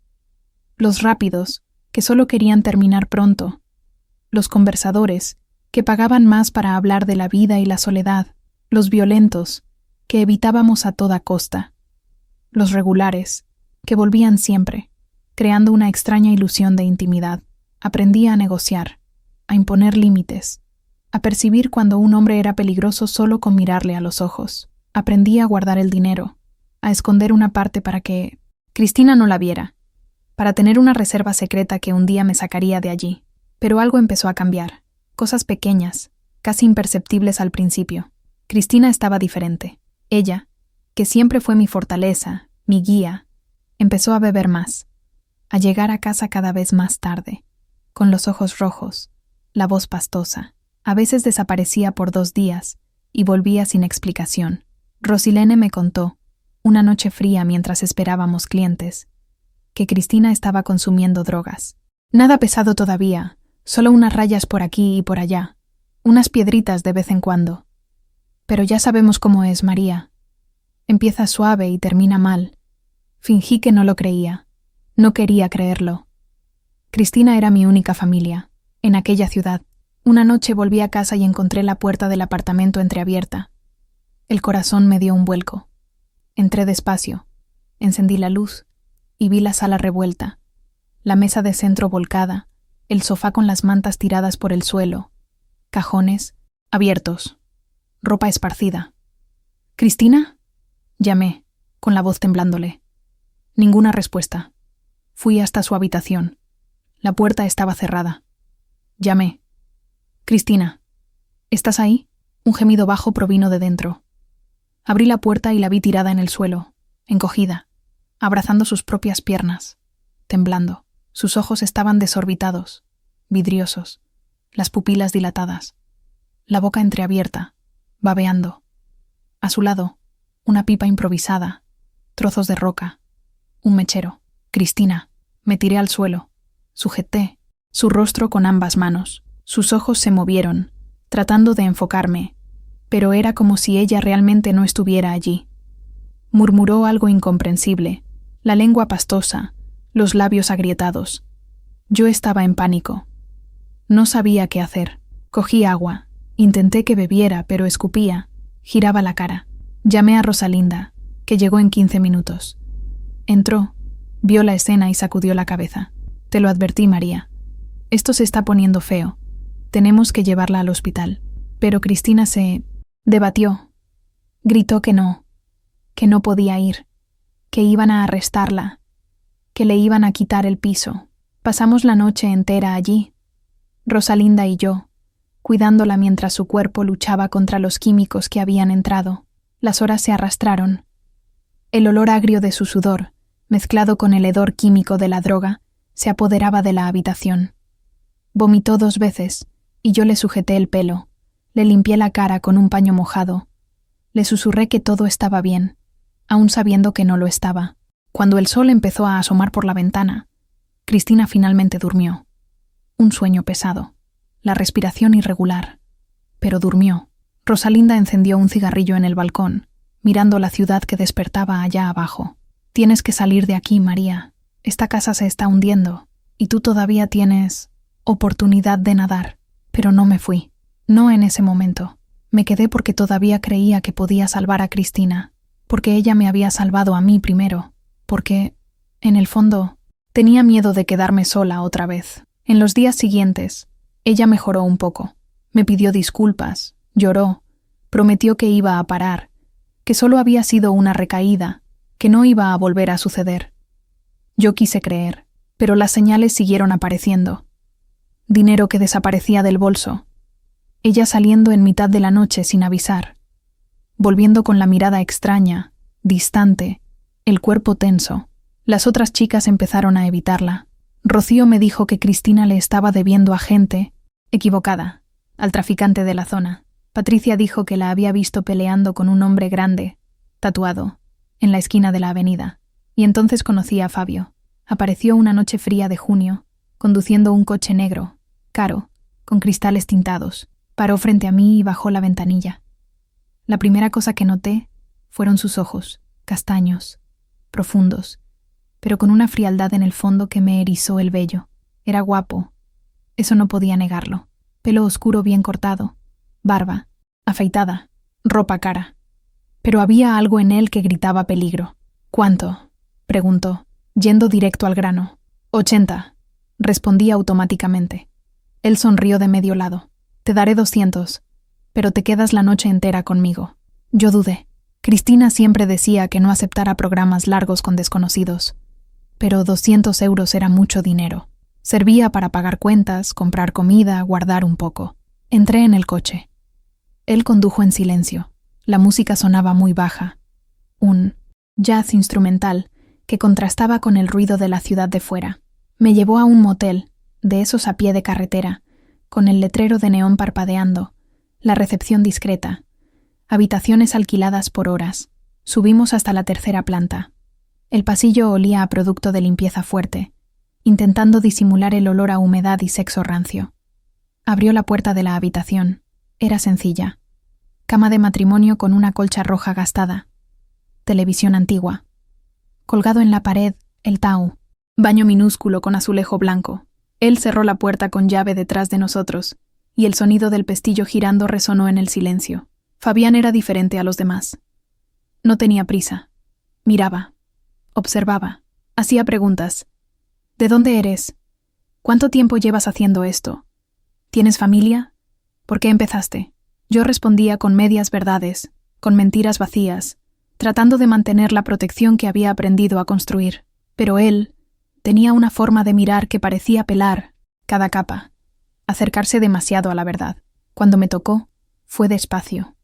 Los rápidos, que solo querían terminar pronto. Los conversadores, que pagaban más para hablar de la vida y la soledad. Los violentos, que evitábamos a toda costa. Los regulares, que volvían siempre, creando una extraña ilusión de intimidad. Aprendí a negociar, a imponer límites, a percibir cuando un hombre era peligroso solo con mirarle a los ojos. Aprendí a guardar el dinero, a esconder una parte para que Cristina no la viera, para tener una reserva secreta que un día me sacaría de allí. Pero algo empezó a cambiar, cosas pequeñas, casi imperceptibles al principio. Cristina estaba diferente. Ella, que siempre fue mi fortaleza, mi guía, empezó a beber más, a llegar a casa cada vez más tarde, con los ojos rojos, la voz pastosa. A veces desaparecía por 2 días y volvía sin explicación. Rosilene me contó, una noche fría mientras esperábamos clientes, que Cristina estaba consumiendo drogas. Nada pesado todavía, solo unas rayas por aquí y por allá, unas piedritas de vez en cuando. Pero ya sabemos cómo es María. Empieza suave y termina mal. Fingí que no lo creía. No quería creerlo. Cristina era mi única familia, en aquella ciudad. Una noche volví a casa y encontré la puerta del apartamento entreabierta. El corazón me dio un vuelco. Entré despacio, encendí la luz y vi la sala revuelta, la mesa de centro volcada, el sofá con las mantas tiradas por el suelo, cajones abiertos, ropa esparcida. ¿Cristina? Llamé, con la voz temblándole. Ninguna respuesta. Fui hasta su habitación. La puerta estaba cerrada. Llamé. Cristina, ¿estás ahí? Un gemido bajo provino de dentro. Abrí la puerta y la vi tirada en el suelo, encogida, abrazando sus propias piernas, temblando. Sus ojos estaban desorbitados, vidriosos, las pupilas dilatadas, la boca entreabierta, babeando. A su lado, una pipa improvisada, trozos de roca, un mechero. Cristina, me tiré al suelo, sujeté su rostro con ambas manos. Sus ojos se movieron, tratando de enfocarme, pero era como si ella realmente no estuviera allí. Murmuró algo incomprensible, la lengua pastosa, los labios agrietados. Yo estaba en pánico. No sabía qué hacer. Cogí agua, intenté que bebiera, pero escupía, giraba la cara. Llamé a Rosalinda, que llegó en 15 minutos. Entró, vio la escena y sacudió la cabeza. Te lo advertí, María. Esto se está poniendo feo. Tenemos que llevarla al hospital. Pero Cristina se debatió. Gritó que no podía ir, que iban a arrestarla, que le iban a quitar el piso. Pasamos la noche entera allí, Rosalinda y yo, cuidándola mientras su cuerpo luchaba contra los químicos que habían entrado. Las horas se arrastraron. El olor agrio de su sudor, mezclado con el hedor químico de la droga, se apoderaba de la habitación. Vomitó 2 veces, y yo le sujeté el pelo, le limpié la cara con un paño mojado. Le susurré que todo estaba bien, aún sabiendo que no lo estaba. Cuando el sol empezó a asomar por la ventana, Cristina finalmente durmió. Un sueño pesado, la respiración irregular, pero durmió. Rosalinda encendió un cigarrillo en el balcón, mirando la ciudad que despertaba allá abajo. Tienes que salir de aquí, María. Esta casa se está hundiendo, y tú todavía tienes oportunidad de nadar. Pero no me fui. No en ese momento. Me quedé porque todavía creía que podía salvar a Cristina, porque ella me había salvado a mí primero, porque, en el fondo, tenía miedo de quedarme sola otra vez. En los días siguientes, ella mejoró un poco. Me pidió disculpas, lloró, prometió que iba a parar, que solo había sido una recaída, que no iba a volver a suceder. Yo quise creer, pero las señales siguieron apareciendo. Dinero que desaparecía del bolso. Ella saliendo en mitad de la noche sin avisar. Volviendo con la mirada extraña, distante, el cuerpo tenso. Las otras chicas empezaron a evitarla. Rocío me dijo que Cristina le estaba debiendo a gente equivocada, al traficante de la zona. Patricia dijo que la había visto peleando con un hombre grande, tatuado, en la esquina de la avenida. Y entonces conocí a Fabio. Apareció una noche fría de junio, conduciendo un coche negro, caro, con cristales tintados. Paró frente a mí y bajó la ventanilla. La primera cosa que noté fueron sus ojos, castaños, profundos, pero con una frialdad en el fondo que me erizó el vello. Era guapo, eso no podía negarlo. Pelo oscuro bien cortado, barba, afeitada, ropa cara. Pero había algo en él que gritaba peligro. ¿Cuánto?, preguntó, yendo directo al grano. 80, respondí automáticamente. Él sonrió de medio lado. Te daré 200, pero te quedas la noche entera conmigo. Yo dudé. Cristina siempre decía que no aceptara programas largos con desconocidos, pero 200 euros era mucho dinero. Servía para pagar cuentas, comprar comida, guardar un poco. Entré en el coche. Él condujo en silencio. La música sonaba muy baja. Un jazz instrumental que contrastaba con el ruido de la ciudad de fuera. Me llevó a un motel, de esos a pie de carretera, con el letrero de neón parpadeando, la recepción discreta, habitaciones alquiladas por horas. Subimos hasta la tercera planta. El pasillo olía a producto de limpieza fuerte, intentando disimular el olor a humedad y sexo rancio. Abrió la puerta de la habitación. Era sencilla. Cama de matrimonio con una colcha roja gastada. Televisión antigua. Colgado en la pared, el tau. Baño minúsculo con azulejo blanco. Él cerró la puerta con llave detrás de nosotros, y el sonido del pestillo girando resonó en el silencio. Fabián era diferente a los demás. No tenía prisa. Miraba. Observaba. Hacía preguntas. ¿De dónde eres? ¿Cuánto tiempo llevas haciendo esto? ¿Tienes familia? ¿Por qué empezaste? Yo respondía con medias verdades, con mentiras vacías, tratando de mantener la protección que había aprendido a construir. Pero él tenía una forma de mirar que parecía pelar cada capa, acercarse demasiado a la verdad. Cuando me tocó, fue despacio,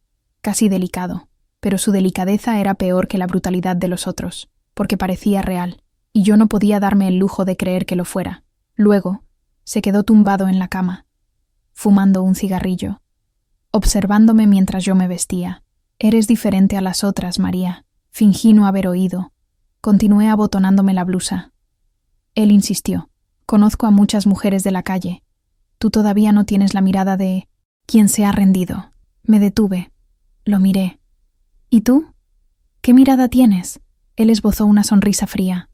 casi delicado, pero su delicadeza era peor que la brutalidad de los otros, porque parecía real, y yo no podía darme el lujo de creer que lo fuera. Luego, se quedó tumbado en la cama, fumando un cigarrillo, observándome mientras yo me vestía. Eres diferente a las otras, María. Fingí no haber oído. Continué abotonándome la blusa. Él insistió. Conozco a muchas mujeres de la calle. Tú todavía no tienes la mirada de quien se ha rendido. Me detuve. Lo miré. ¿Y tú? ¿Qué mirada tienes? Él esbozó una sonrisa fría.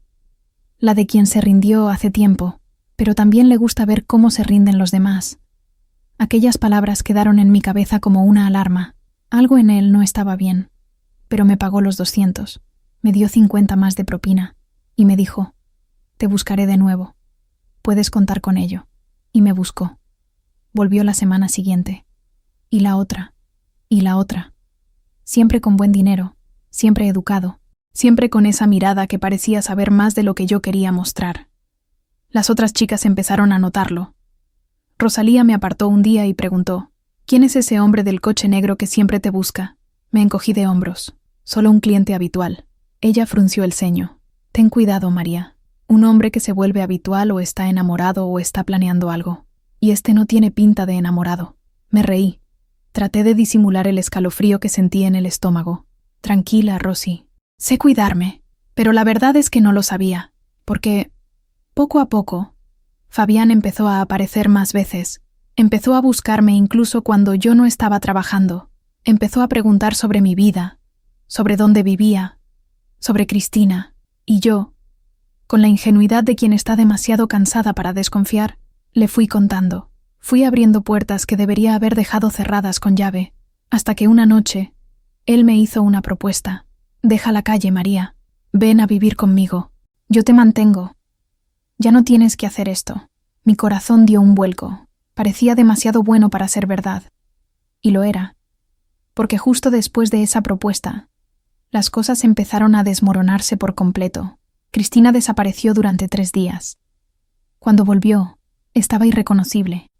La de quien se rindió hace tiempo, pero también le gusta ver cómo se rinden los demás. Aquellas palabras quedaron en mi cabeza como una alarma. Algo en él no estaba bien, pero me pagó los 200. Me dio 50 más de propina y me dijo: te buscaré de nuevo. Puedes contar con ello. Y me buscó. Volvió la semana siguiente. Y la otra. Y la otra. Siempre con buen dinero, siempre educado, siempre con esa mirada que parecía saber más de lo que yo quería mostrar. Las otras chicas empezaron a notarlo. Rosalía me apartó un día y preguntó: ¿quién es ese hombre del coche negro que siempre te busca? Me encogí de hombros. Solo un cliente habitual. Ella frunció el ceño. Ten cuidado, María. Un hombre que se vuelve habitual o está enamorado o está planeando algo. Y este no tiene pinta de enamorado. Me reí. Traté de disimular el escalofrío que sentí en el estómago. Tranquila, Rosy. Sé cuidarme. Pero la verdad es que no lo sabía. Porque, poco a poco, Fabián empezó a aparecer más veces. Empezó a buscarme incluso cuando yo no estaba trabajando. Empezó a preguntar sobre mi vida, sobre dónde vivía, sobre Cristina. Y yo, con la ingenuidad de quien está demasiado cansada para desconfiar, le fui contando. Fui abriendo puertas que debería haber dejado cerradas con llave, hasta que una noche, él me hizo una propuesta. Deja la calle, María. Ven a vivir conmigo. Yo te mantengo. Ya no tienes que hacer esto. Mi corazón dio un vuelco. Parecía demasiado bueno para ser verdad. Y lo era. Porque justo después de esa propuesta, las cosas empezaron a desmoronarse por completo. Cristina desapareció durante 3 días. Cuando volvió, estaba irreconocible.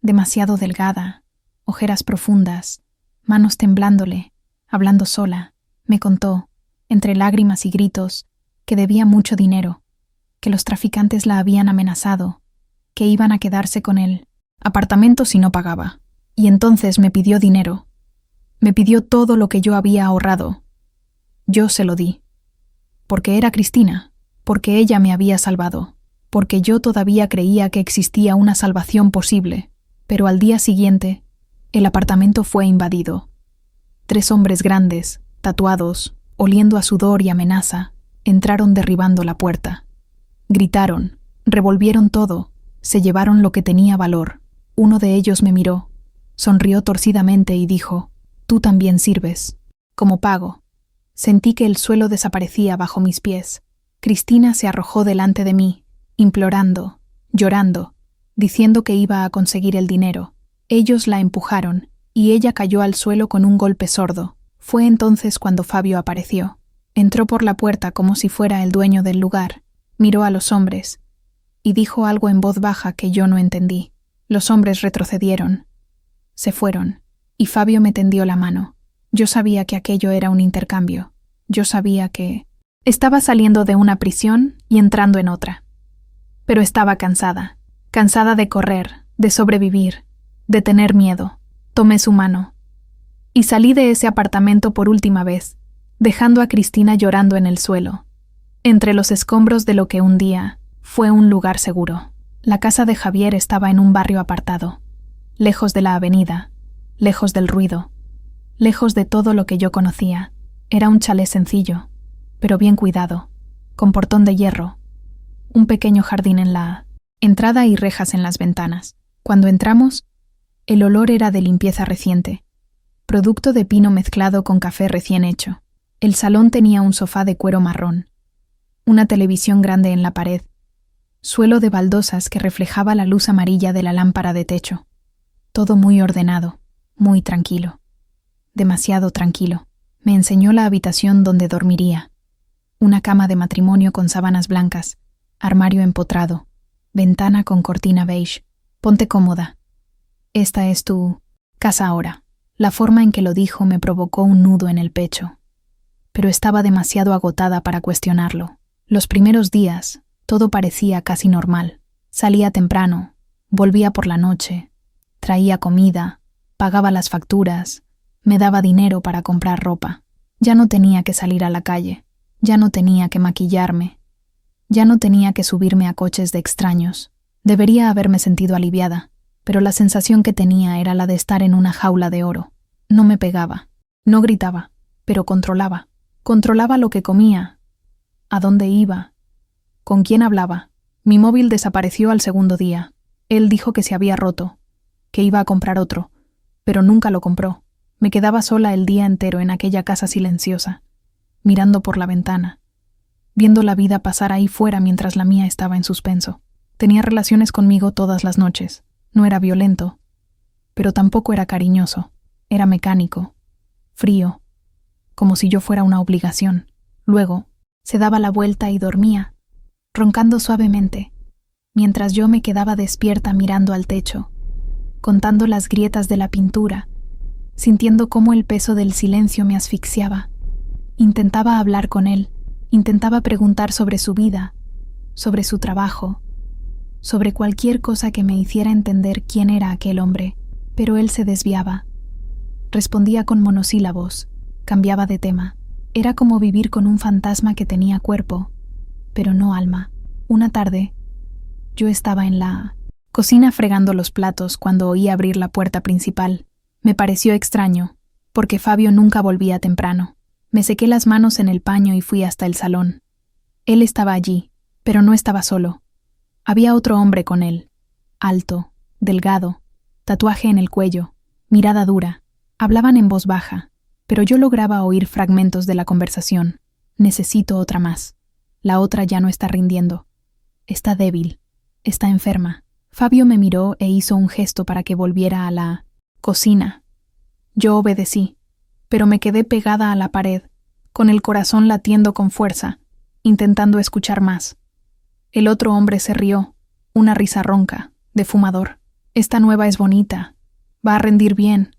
Demasiado delgada, ojeras profundas, manos temblándole, hablando sola. Me contó, entre lágrimas y gritos, que debía mucho dinero, que los traficantes la habían amenazado, que iban a quedarse con él apartamento si no pagaba. Y entonces me pidió dinero. Me pidió todo lo que yo había ahorrado. Yo se lo di. Porque era Cristina, porque ella me había salvado, porque yo todavía creía que existía una salvación posible. Pero al día siguiente, el apartamento fue invadido. 3 hombres grandes, tatuados, oliendo a sudor y amenaza, entraron derribando la puerta. Gritaron, revolvieron todo, se llevaron lo que tenía valor. Uno de ellos me miró, sonrió torcidamente y dijo: «Tú también sirves». Como pago, sentí que el suelo desaparecía bajo mis pies. Cristina se arrojó delante de mí, implorando, llorando, diciendo que iba a conseguir el dinero. Ellos la empujaron, y ella cayó al suelo con un golpe sordo. Fue entonces cuando Fabio apareció. Entró por la puerta como si fuera el dueño del lugar, miró a los hombres, y dijo algo en voz baja que yo no entendí. Los hombres retrocedieron. Se fueron. y Fabio me tendió la mano. Yo sabía que aquello era un intercambio. Yo sabía que estaba saliendo de una prisión y entrando en otra. Pero estaba cansada de correr, de sobrevivir, de tener miedo. Tomé su mano y salí de ese apartamento por última vez, dejando a Cristina llorando en el suelo, entre los escombros de lo que un día fue un lugar seguro. La casa de Javier estaba en un barrio apartado, lejos de la avenida, lejos del ruido, lejos de todo lo que yo conocía. Era un chalet sencillo, pero bien cuidado, con portón de hierro, un pequeño jardín en la entrada y rejas en las ventanas. Cuando entramos, el olor era de limpieza reciente, producto de pino mezclado con café recién hecho. El salón tenía un sofá de cuero marrón, una televisión grande en la pared, suelo de baldosas que reflejaba la luz amarilla de la lámpara de techo. Todo muy ordenado, muy tranquilo. Demasiado tranquilo. Me enseñó la habitación donde dormiría. Una cama de matrimonio con sábanas blancas, armario empotrado, ventana con cortina beige. Ponte cómoda. Esta es tu casa ahora. La forma en que lo dijo me provocó un nudo en el pecho. Pero estaba demasiado agotada para cuestionarlo. Los primeros días, todo parecía casi normal. Salía temprano, volvía por la noche, traía comida, pagaba las facturas, me daba dinero para comprar ropa. Ya no tenía que salir a la calle, ya no tenía que maquillarme, ya no tenía que subirme a coches de extraños. Debería haberme sentido aliviada, pero la sensación que tenía era la de estar en una jaula de oro. No me pegaba, no gritaba, pero controlaba. Controlaba lo que comía, a dónde iba, con quién hablaba. Mi móvil desapareció al segundo día. Él dijo que se había roto, que iba a comprar otro, pero nunca lo compró. Me quedaba sola el día entero en aquella casa silenciosa, mirando por la ventana, viendo la vida pasar ahí fuera mientras la mía estaba en suspenso. Tenía relaciones conmigo todas las noches. No era violento, pero tampoco era cariñoso. Era mecánico, frío, como si yo fuera una obligación. Luego, se daba la vuelta y dormía, roncando suavemente, mientras yo me quedaba despierta mirando al techo, contando las grietas de la pintura, sintiendo cómo el peso del silencio me asfixiaba. Intentaba hablar con él, intentaba preguntar sobre su vida, sobre su trabajo, sobre cualquier cosa que me hiciera entender quién era aquel hombre, pero él se desviaba. Respondía con monosílabos, cambiaba de tema. Era como vivir con un fantasma que tenía cuerpo, pero no alma. Una tarde, yo estaba en la cocina fregando los platos cuando oí abrir la puerta principal. Me pareció extraño, porque Fabio nunca volvía temprano. Me sequé las manos en el paño y fui hasta el salón. Él estaba allí, pero no estaba solo. Había otro hombre con él, alto, delgado, tatuaje en el cuello, mirada dura. Hablaban en voz baja, pero yo lograba oír fragmentos de la conversación. Necesito otra más. La otra ya no está rindiendo. Está débil. Está enferma. Fabio me miró e hizo un gesto para que volviera a la cocina. Yo obedecí, pero me quedé pegada a la pared, con el corazón latiendo con fuerza, intentando escuchar más. El otro hombre se rió, una risa ronca, de fumador. Esta nueva es bonita. Va a rendir bien.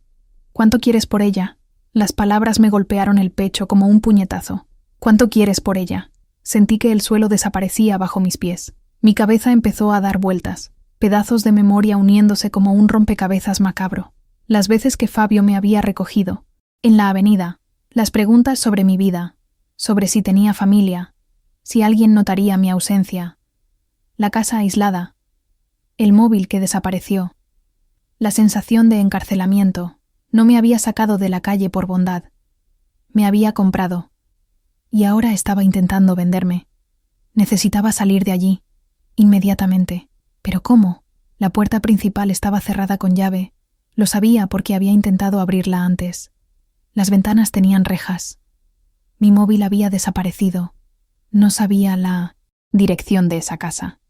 ¿Cuánto quieres por ella? Las palabras me golpearon el pecho como un puñetazo. ¿Cuánto quieres por ella? Sentí que el suelo desaparecía bajo mis pies. Mi cabeza empezó a dar vueltas, pedazos de memoria uniéndose como un rompecabezas macabro. Las veces que Fabio me había recogido, en la avenida, las preguntas sobre mi vida, sobre si tenía familia, si alguien notaría mi ausencia, la casa aislada, el móvil que desapareció, la sensación de encarcelamiento. No me había sacado de la calle por bondad. Me había comprado. Y ahora estaba intentando venderme. Necesitaba salir de allí, inmediatamente. ¿Pero cómo? La puerta principal estaba cerrada con llave. Lo sabía porque había intentado abrirla antes. Las ventanas tenían rejas. Mi móvil había desaparecido. No sabía la dirección de esa casa.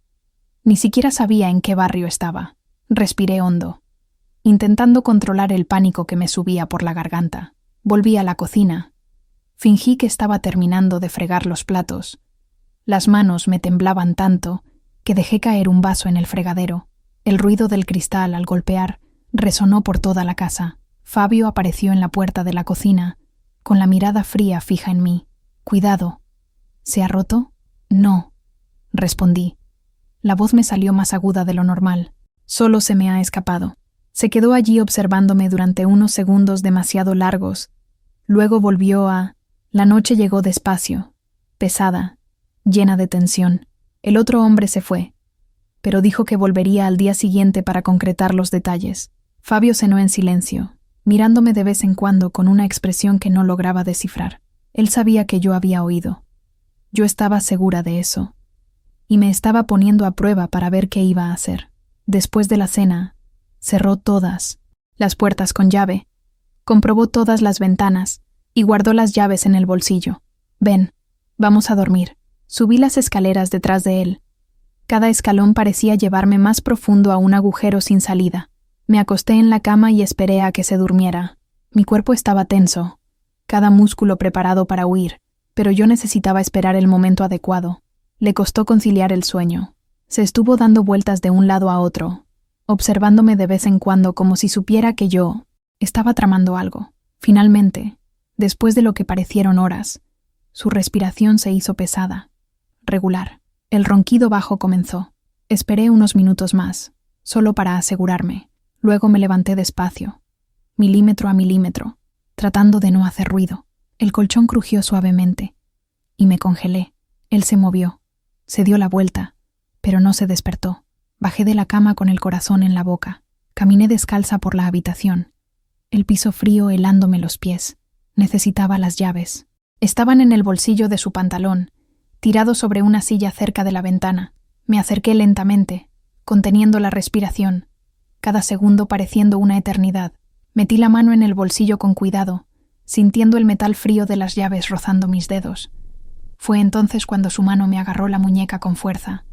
Ni siquiera sabía en qué barrio estaba. Respiré hondo, intentando controlar el pánico que me subía por la garganta. Volví a la cocina. Fingí que estaba terminando de fregar los platos. Las manos me temblaban tanto que dejé caer un vaso en el fregadero. El ruido del cristal al golpear resonó por toda la casa. Fabio apareció en la puerta de la cocina, con la mirada fría fija en mí. «Cuidado. ¿Se ha roto?» «No», respondí. La voz me salió más aguda de lo normal. «Solo se me ha escapado». Se quedó allí observándome durante unos segundos demasiado largos. Luego volvió a... La noche llegó despacio, pesada, llena de tensión. El otro hombre se fue, pero dijo que volvería al día siguiente para concretar los detalles. Fabio cenó en silencio, mirándome de vez en cuando con una expresión que no lograba descifrar. Él sabía que yo había oído. Yo estaba segura de eso, y me estaba poniendo a prueba para ver qué iba a hacer. Después de la cena, cerró todas las puertas con llave, comprobó todas las ventanas y guardó las llaves en el bolsillo. «Ven, vamos a dormir». Subí las escaleras detrás de él. Cada escalón parecía llevarme más profundo a un agujero sin salida. Me acosté en la cama y esperé a que se durmiera. Mi cuerpo estaba tenso, cada músculo preparado para huir, pero yo necesitaba esperar el momento adecuado. Le costó conciliar el sueño. Se estuvo dando vueltas de un lado a otro, observándome de vez en cuando como si supiera que yo estaba tramando algo. Finalmente, después de lo que parecieron horas, su respiración se hizo pesada, regular. El ronquido bajo comenzó. Esperé unos minutos más, solo para asegurarme. Luego me levanté despacio, milímetro a milímetro, tratando de no hacer ruido. El colchón crujió suavemente, y me congelé. Él se movió, se dio la vuelta, pero no se despertó. Bajé de la cama con el corazón en la boca. Caminé descalza por la habitación, el piso frío helándome los pies. Necesitaba las llaves. Estaban en el bolsillo de su pantalón, tirado sobre una silla cerca de la ventana. Me acerqué lentamente, conteniendo la respiración, cada segundo pareciendo una eternidad. Metí la mano en el bolsillo con cuidado, sintiendo el metal frío de las llaves rozando mis dedos. Fue entonces cuando su mano me agarró la muñeca con fuerza.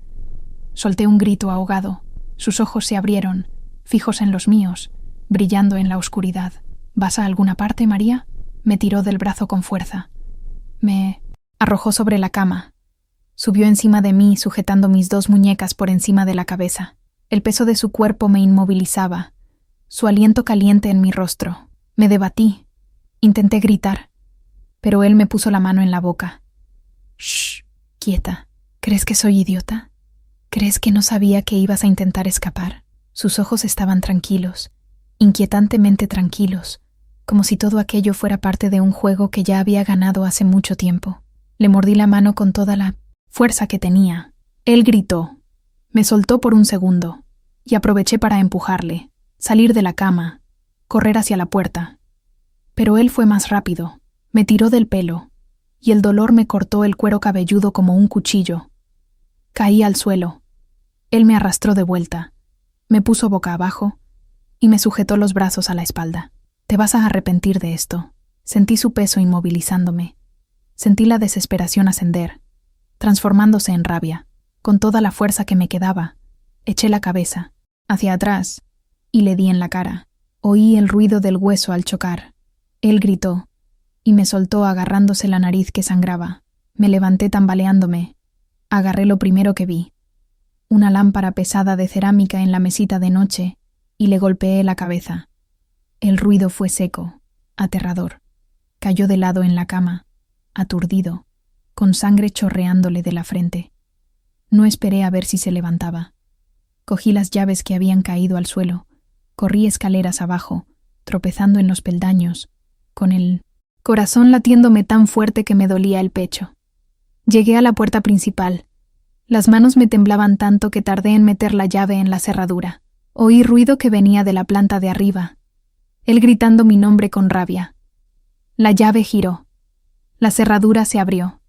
Solté un grito ahogado. Sus ojos se abrieron, fijos en los míos, brillando en la oscuridad. «¿Vas a alguna parte, María?» Me tiró del brazo con fuerza. Me arrojó sobre la cama. Subió encima de mí, sujetando mis dos muñecas por encima de la cabeza. El peso de su cuerpo me inmovilizaba, su aliento caliente en mi rostro. Me debatí. Intenté gritar, pero él me puso la mano en la boca. «Shh, quieta. ¿Crees que soy idiota? ¿Crees que no sabía que ibas a intentar escapar?» Sus ojos estaban tranquilos, inquietantemente tranquilos, como si todo aquello fuera parte de un juego que ya había ganado hace mucho tiempo. Le mordí la mano con toda la fuerza que tenía. Él gritó. Me soltó por un segundo, y aproveché para empujarle, salir de la cama, correr hacia la puerta. Pero él fue más rápido. Me tiró del pelo, y el dolor me cortó el cuero cabelludo como un cuchillo. Caí al suelo. Él me arrastró de vuelta, me puso boca abajo, y me sujetó los brazos a la espalda. «Te vas a arrepentir de esto». Sentí su peso inmovilizándome. Sentí la desesperación ascender, transformándose en rabia. Con toda la fuerza que me quedaba, eché la cabeza hacia atrás y le di en la cara. Oí el ruido del hueso al chocar. Él gritó y me soltó agarrándose la nariz que sangraba. Me levanté tambaleándome. Agarré lo primero que vi, una lámpara pesada de cerámica en la mesita de noche, y le golpeé la cabeza. El ruido fue seco, aterrador. Cayó de lado en la cama, aturdido, con sangre chorreándole de la frente. No esperé a ver si se levantaba. Cogí las llaves que habían caído al suelo, corrí escaleras abajo, tropezando en los peldaños, con el corazón latiéndome tan fuerte que me dolía el pecho. Llegué a la puerta principal. Las manos me temblaban tanto que tardé en meter la llave en la cerradura. Oí ruido que venía de la planta de arriba, él gritando mi nombre con rabia. La llave giró. La cerradura se abrió.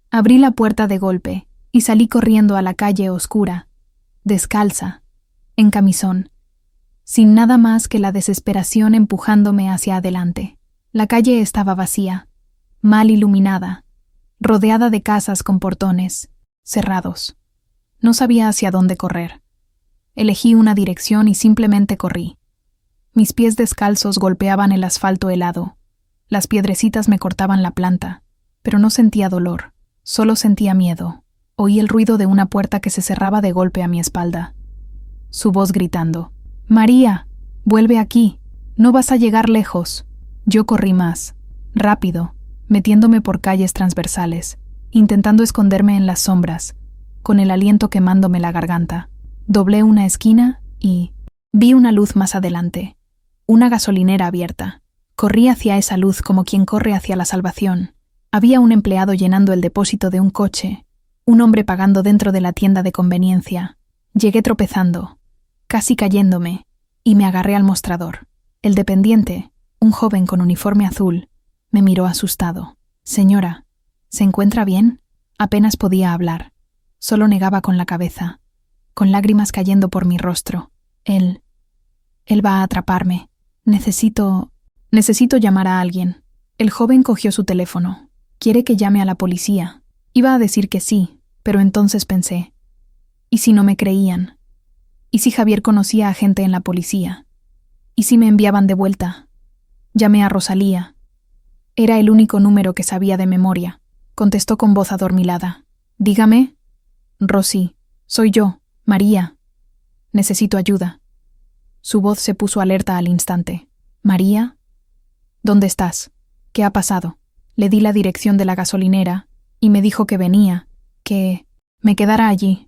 Abrí la puerta de golpe y salí corriendo a la calle oscura, descalza, en camisón, sin nada más que la desesperación empujándome hacia adelante. La calle estaba vacía, mal iluminada, rodeada de casas con portones cerrados. No sabía hacia dónde correr. Elegí una dirección y simplemente corrí. Mis pies descalzos golpeaban el asfalto helado. Las piedrecitas me cortaban la planta, pero no sentía dolor, solo sentía miedo. Oí el ruido de una puerta que se cerraba de golpe a mi espalda. Su voz gritando: «María, vuelve aquí». No vas a llegar lejos. Yo corrí más, rápido, metiéndome por calles transversales, intentando esconderme en las sombras, con el aliento quemándome la garganta. Doblé una esquina y vi una luz más adelante, una gasolinera abierta. Corrí hacia esa luz como quien corre hacia la salvación. Había un empleado llenando el depósito de un coche, un hombre pagando dentro de la tienda de conveniencia. Llegué tropezando, casi cayéndome, y me agarré al mostrador. El dependiente, un joven con uniforme azul, me miró asustado. «Señora, ¿se encuentra bien?» Apenas podía hablar. Solo negaba con la cabeza, con lágrimas cayendo por mi rostro. Él va a atraparme. Necesito llamar a alguien. El joven cogió su teléfono. «¿Quiere que llame a la policía?» Iba a decir que sí, pero entonces pensé, ¿y si no me creían? ¿Y si Javier conocía a gente en la policía? ¿Y si me enviaban de vuelta? Llamé a Rosalía. Era el único número que sabía de memoria. Contestó con voz adormilada. «Dígame». «Rosy, soy yo, María. Necesito ayuda». Su voz se puso alerta al instante. «¿María? ¿Dónde estás? ¿Qué ha pasado?» Le di la dirección de la gasolinera y me dijo que venía, que me quedara allí,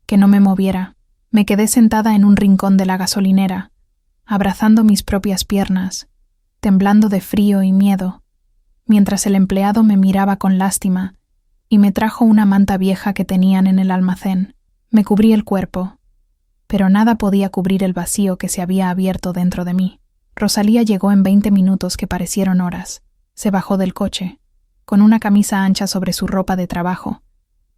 que no me moviera. Me quedé sentada en un rincón de la gasolinera, abrazando mis propias piernas, temblando de frío y miedo, mientras el empleado me miraba con lástima y me trajo una manta vieja que tenían en el almacén. Me cubrí el cuerpo, pero nada podía cubrir el vacío que se había abierto dentro de mí. Rosalía llegó en 20 minutos que parecieron horas. Se bajó del coche, con una camisa ancha sobre su ropa de trabajo,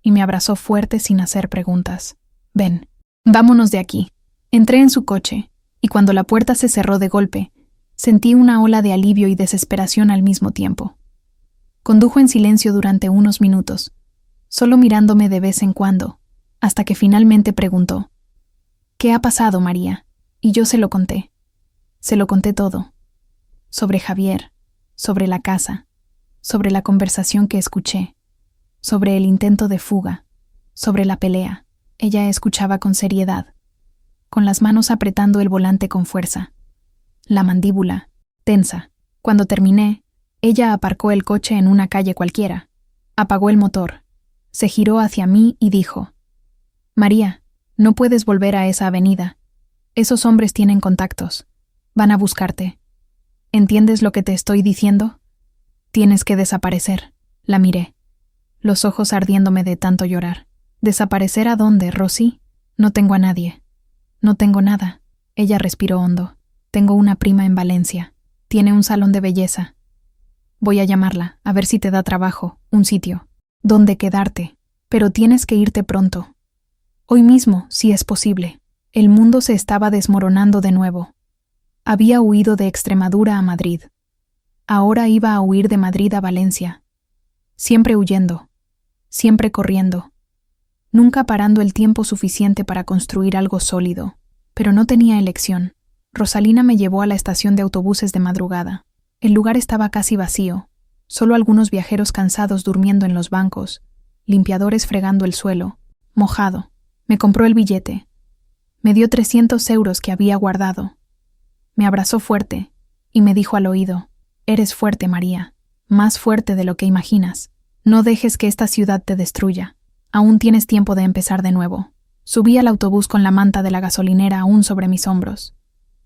y me abrazó fuerte sin hacer preguntas. «Ven, vámonos de aquí». Entré en su coche, y cuando la puerta se cerró de golpe, sentí una ola de alivio y desesperación al mismo tiempo. Condujo en silencio durante unos minutos, solo mirándome de vez en cuando, hasta que finalmente preguntó: «¿Qué ha pasado, María?» Y yo se lo conté. Se lo conté todo. Sobre Javier, sobre la casa, sobre la conversación que escuché, sobre el intento de fuga, sobre la pelea. Ella escuchaba con seriedad, con las manos apretando el volante con fuerza, la mandíbula tensa. Cuando terminé, ella aparcó el coche en una calle cualquiera, apagó el motor, se giró hacia mí y dijo: «María, no puedes volver a esa avenida. Esos hombres tienen contactos. Van a buscarte. ¿Entiendes lo que te estoy diciendo? Tienes que desaparecer». La miré, los ojos ardiéndome de tanto llorar. «¿Desaparecer a dónde, Rosy? No tengo a nadie. No tengo nada». Ella respiró hondo. «Tengo una prima en Valencia. Tiene un salón de belleza. Voy a llamarla, a ver si te da trabajo, un sitio donde quedarte. Pero tienes que irte pronto. Hoy mismo, si es posible». El mundo se estaba desmoronando de nuevo. Había huido de Extremadura a Madrid. Ahora iba a huir de Madrid a Valencia. Siempre huyendo, siempre corriendo, nunca parando el tiempo suficiente para construir algo sólido. Pero no tenía elección. Rosalina me llevó a la estación de autobuses de madrugada. El lugar estaba casi vacío, solo algunos viajeros cansados durmiendo en los bancos, limpiadores fregando el suelo, mojado. Me compró el billete. Me dio 300 euros que había guardado. Me abrazó fuerte y me dijo al oído: «Eres fuerte, María, más fuerte de lo que imaginas. No dejes que esta ciudad te destruya. Aún tienes tiempo de empezar de nuevo». Subí al autobús con la manta de la gasolinera aún sobre mis hombros,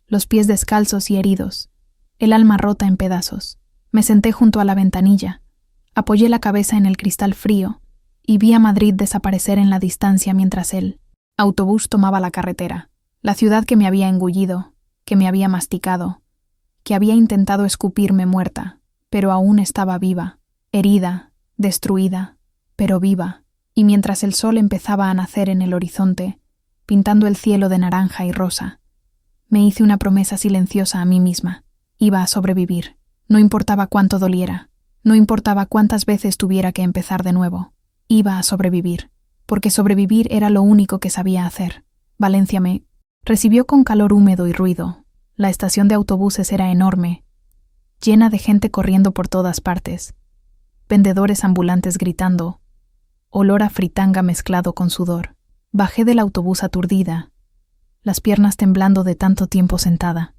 los pies descalzos y heridos, el alma rota en pedazos. Me senté junto a la ventanilla, apoyé la cabeza en el cristal frío y vi a Madrid desaparecer en la distancia mientras el autobús tomaba la carretera. La ciudad que me había engullido, que me había masticado, que había intentado escupirme muerta, pero aún estaba viva, herida, destruida, pero viva. Y mientras el sol empezaba a nacer en el horizonte, pintando el cielo de naranja y rosa, me hice una promesa silenciosa a mí misma. Iba a sobrevivir. No importaba cuánto doliera, no importaba cuántas veces tuviera que empezar de nuevo. Iba a sobrevivir, porque sobrevivir era lo único que sabía hacer. Valencia me recibió con calor húmedo y ruido. La estación de autobuses era enorme, llena de gente corriendo por todas partes, vendedores ambulantes gritando, olor a fritanga mezclado con sudor. Bajé del autobús aturdida, las piernas temblando de tanto tiempo sentada.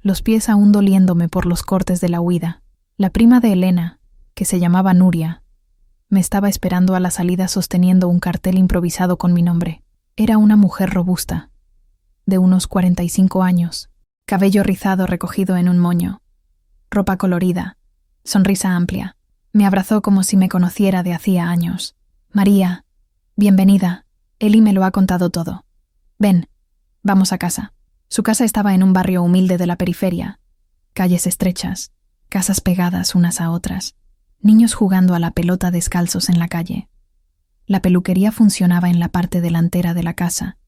los pies aún doliéndome por los cortes de la huida. La prima de Elena, que se llamaba Nuria, me estaba esperando a la salida sosteniendo un cartel improvisado con mi nombre. Era una mujer robusta, de unos 45 años, cabello rizado recogido en un moño, ropa colorida, sonrisa amplia. Me abrazó como si me conociera de hacía años. María, bienvenida. Eli me lo ha contado todo. Ven, vamos a casa. Su casa estaba en un barrio humilde de la periferia. Calles estrechas, casas pegadas unas a otras, niños jugando a la pelota descalzos en la calle. La peluquería funcionaba en la parte delantera de la casa,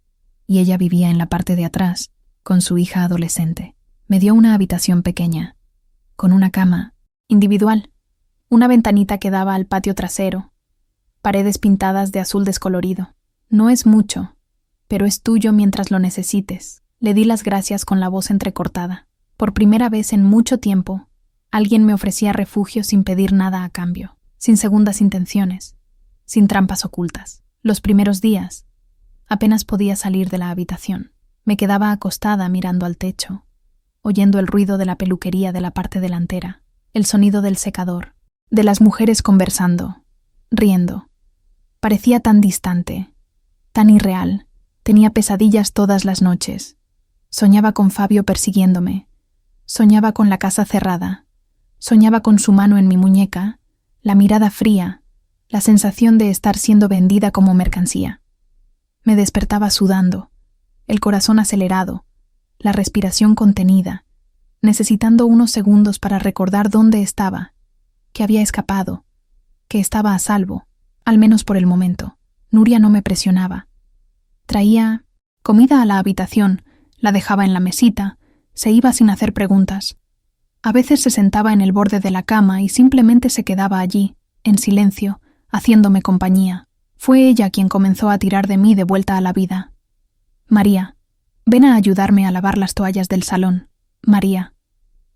y ella vivía en la parte de atrás, con su hija adolescente. Me dio una habitación pequeña, con una cama, individual, una ventanita que daba al patio trasero, paredes pintadas de azul descolorido. No es mucho, pero es tuyo mientras lo necesites. Le di las gracias con la voz entrecortada. Por primera vez en mucho tiempo, alguien me ofrecía refugio sin pedir nada a cambio, sin segundas intenciones, sin trampas ocultas. Los primeros días, apenas podía salir de la habitación. Me quedaba acostada mirando al techo, oyendo el ruido de la peluquería de la parte delantera, el sonido del secador, de las mujeres conversando, riendo. Parecía tan distante, tan irreal. Tenía pesadillas todas las noches. Soñaba con Fabio persiguiéndome. Soñaba con la casa cerrada. Soñaba con su mano en mi muñeca, la mirada fría, la sensación de estar siendo vendida como mercancía. Me despertaba sudando, el corazón acelerado, la respiración contenida, necesitando unos segundos para recordar dónde estaba, que había escapado, que estaba a salvo, al menos por el momento. Nuria no me presionaba. Traía comida a la habitación, la dejaba en la mesita, se iba sin hacer preguntas. A veces se sentaba en el borde de la cama y simplemente se quedaba allí, en silencio, haciéndome compañía. Fue ella quien comenzó a tirar de mí de vuelta a la vida. María, ven a ayudarme a lavar las toallas del salón. María,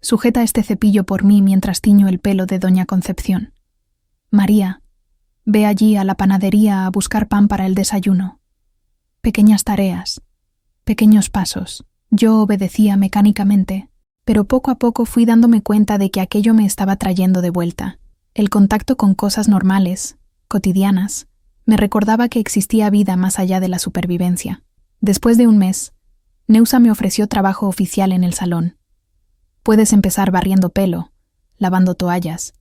sujeta este cepillo por mí mientras tiño el pelo de doña Concepción. María, ve allí a la panadería a buscar pan para el desayuno. Pequeñas tareas, pequeños pasos. Yo obedecía mecánicamente, pero poco a poco fui dándome cuenta de que aquello me estaba trayendo de vuelta. El contacto con cosas normales, cotidianas, me recordaba que existía vida más allá de la supervivencia. Después de un mes, Neusa me ofreció trabajo oficial en el salón. Puedes empezar barriendo pelo, lavando toallas,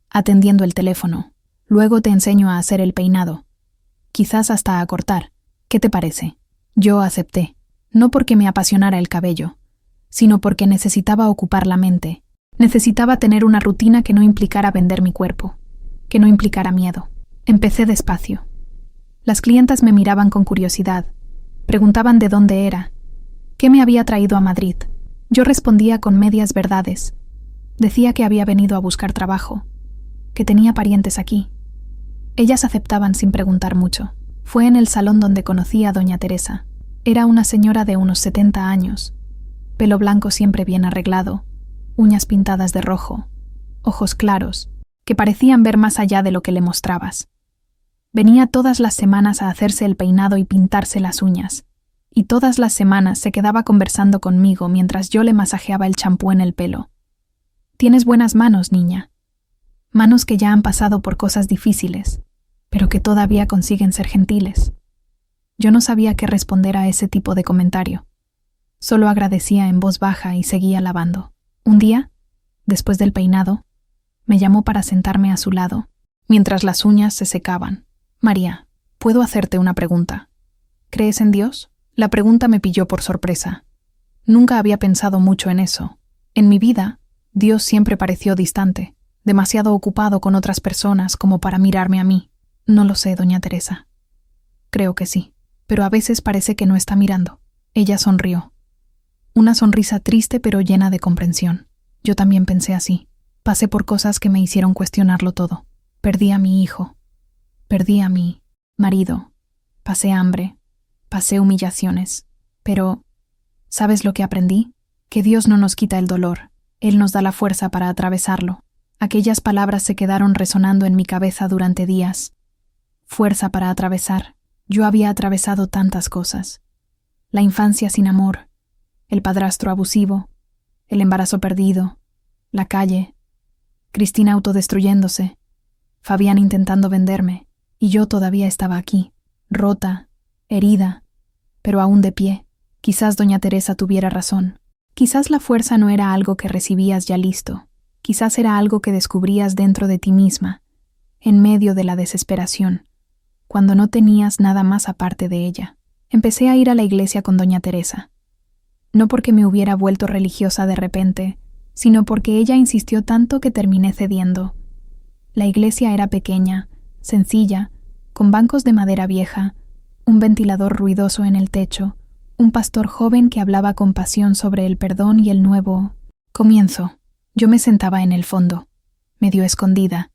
atendiendo el teléfono. Luego te enseño a hacer el peinado. Quizás hasta a cortar. ¿Qué te parece? Yo acepté, no porque me apasionara el cabello, sino porque necesitaba ocupar la mente. Necesitaba tener una rutina que no implicara vender mi cuerpo, que no implicara miedo. Empecé despacio. Las clientas me miraban con curiosidad, preguntaban de dónde era, qué me había traído a Madrid. Yo respondía con medias verdades. Decía que había venido a buscar trabajo, que tenía parientes aquí. Ellas aceptaban sin preguntar mucho. Fue en el salón donde conocí a doña Teresa. Era una señora de unos 70 años, pelo blanco siempre bien arreglado, uñas pintadas de rojo, ojos claros, que parecían ver más allá de lo que le mostrabas. Venía todas las semanas a hacerse el peinado y pintarse las uñas, y todas las semanas se quedaba conversando conmigo mientras yo le masajeaba el champú en el pelo. Tienes buenas manos, niña. Manos que ya han pasado por cosas difíciles, pero que todavía consiguen ser gentiles. Yo no sabía qué responder a ese tipo de comentario. Solo agradecía en voz baja y seguía lavando. Un día, después del peinado, me llamó para sentarme a su lado, mientras las uñas se secaban. María, ¿puedo hacerte una pregunta? ¿Crees en Dios? La pregunta me pilló por sorpresa. Nunca había pensado mucho en eso. En mi vida, Dios siempre pareció distante, demasiado ocupado con otras personas como para mirarme a mí. No lo sé, doña Teresa. Creo que sí, pero a veces parece que no está mirando. Ella sonrió. Una sonrisa triste pero llena de comprensión. Yo también pensé así. Pasé por cosas que me hicieron cuestionarlo todo. Perdí a mi hijo. Perdí a mi marido. Pasé hambre. Pasé humillaciones. Pero, ¿sabes lo que aprendí? Que Dios no nos quita el dolor. Él nos da la fuerza para atravesarlo. Aquellas palabras se quedaron resonando en mi cabeza durante días. Fuerza para atravesar. Yo había atravesado tantas cosas. La infancia sin amor, el padrastro abusivo, el embarazo perdido, la calle, Cristina autodestruyéndose, Fabián intentando venderme, y yo todavía estaba aquí, rota, herida, pero aún de pie. Quizás doña Teresa tuviera razón. Quizás la fuerza no era algo que recibías ya listo. Quizás era algo que descubrías dentro de ti misma, en medio de la desesperación, cuando no tenías nada más aparte de ella. Empecé a ir a la iglesia con doña Teresa. No porque me hubiera vuelto religiosa de repente, sino porque ella insistió tanto que terminé cediendo. La iglesia era pequeña, sencilla, con bancos de madera vieja, un ventilador ruidoso en el techo, un pastor joven que hablaba con pasión sobre el perdón y el nuevo comienzo. Yo me sentaba en el fondo, medio escondida,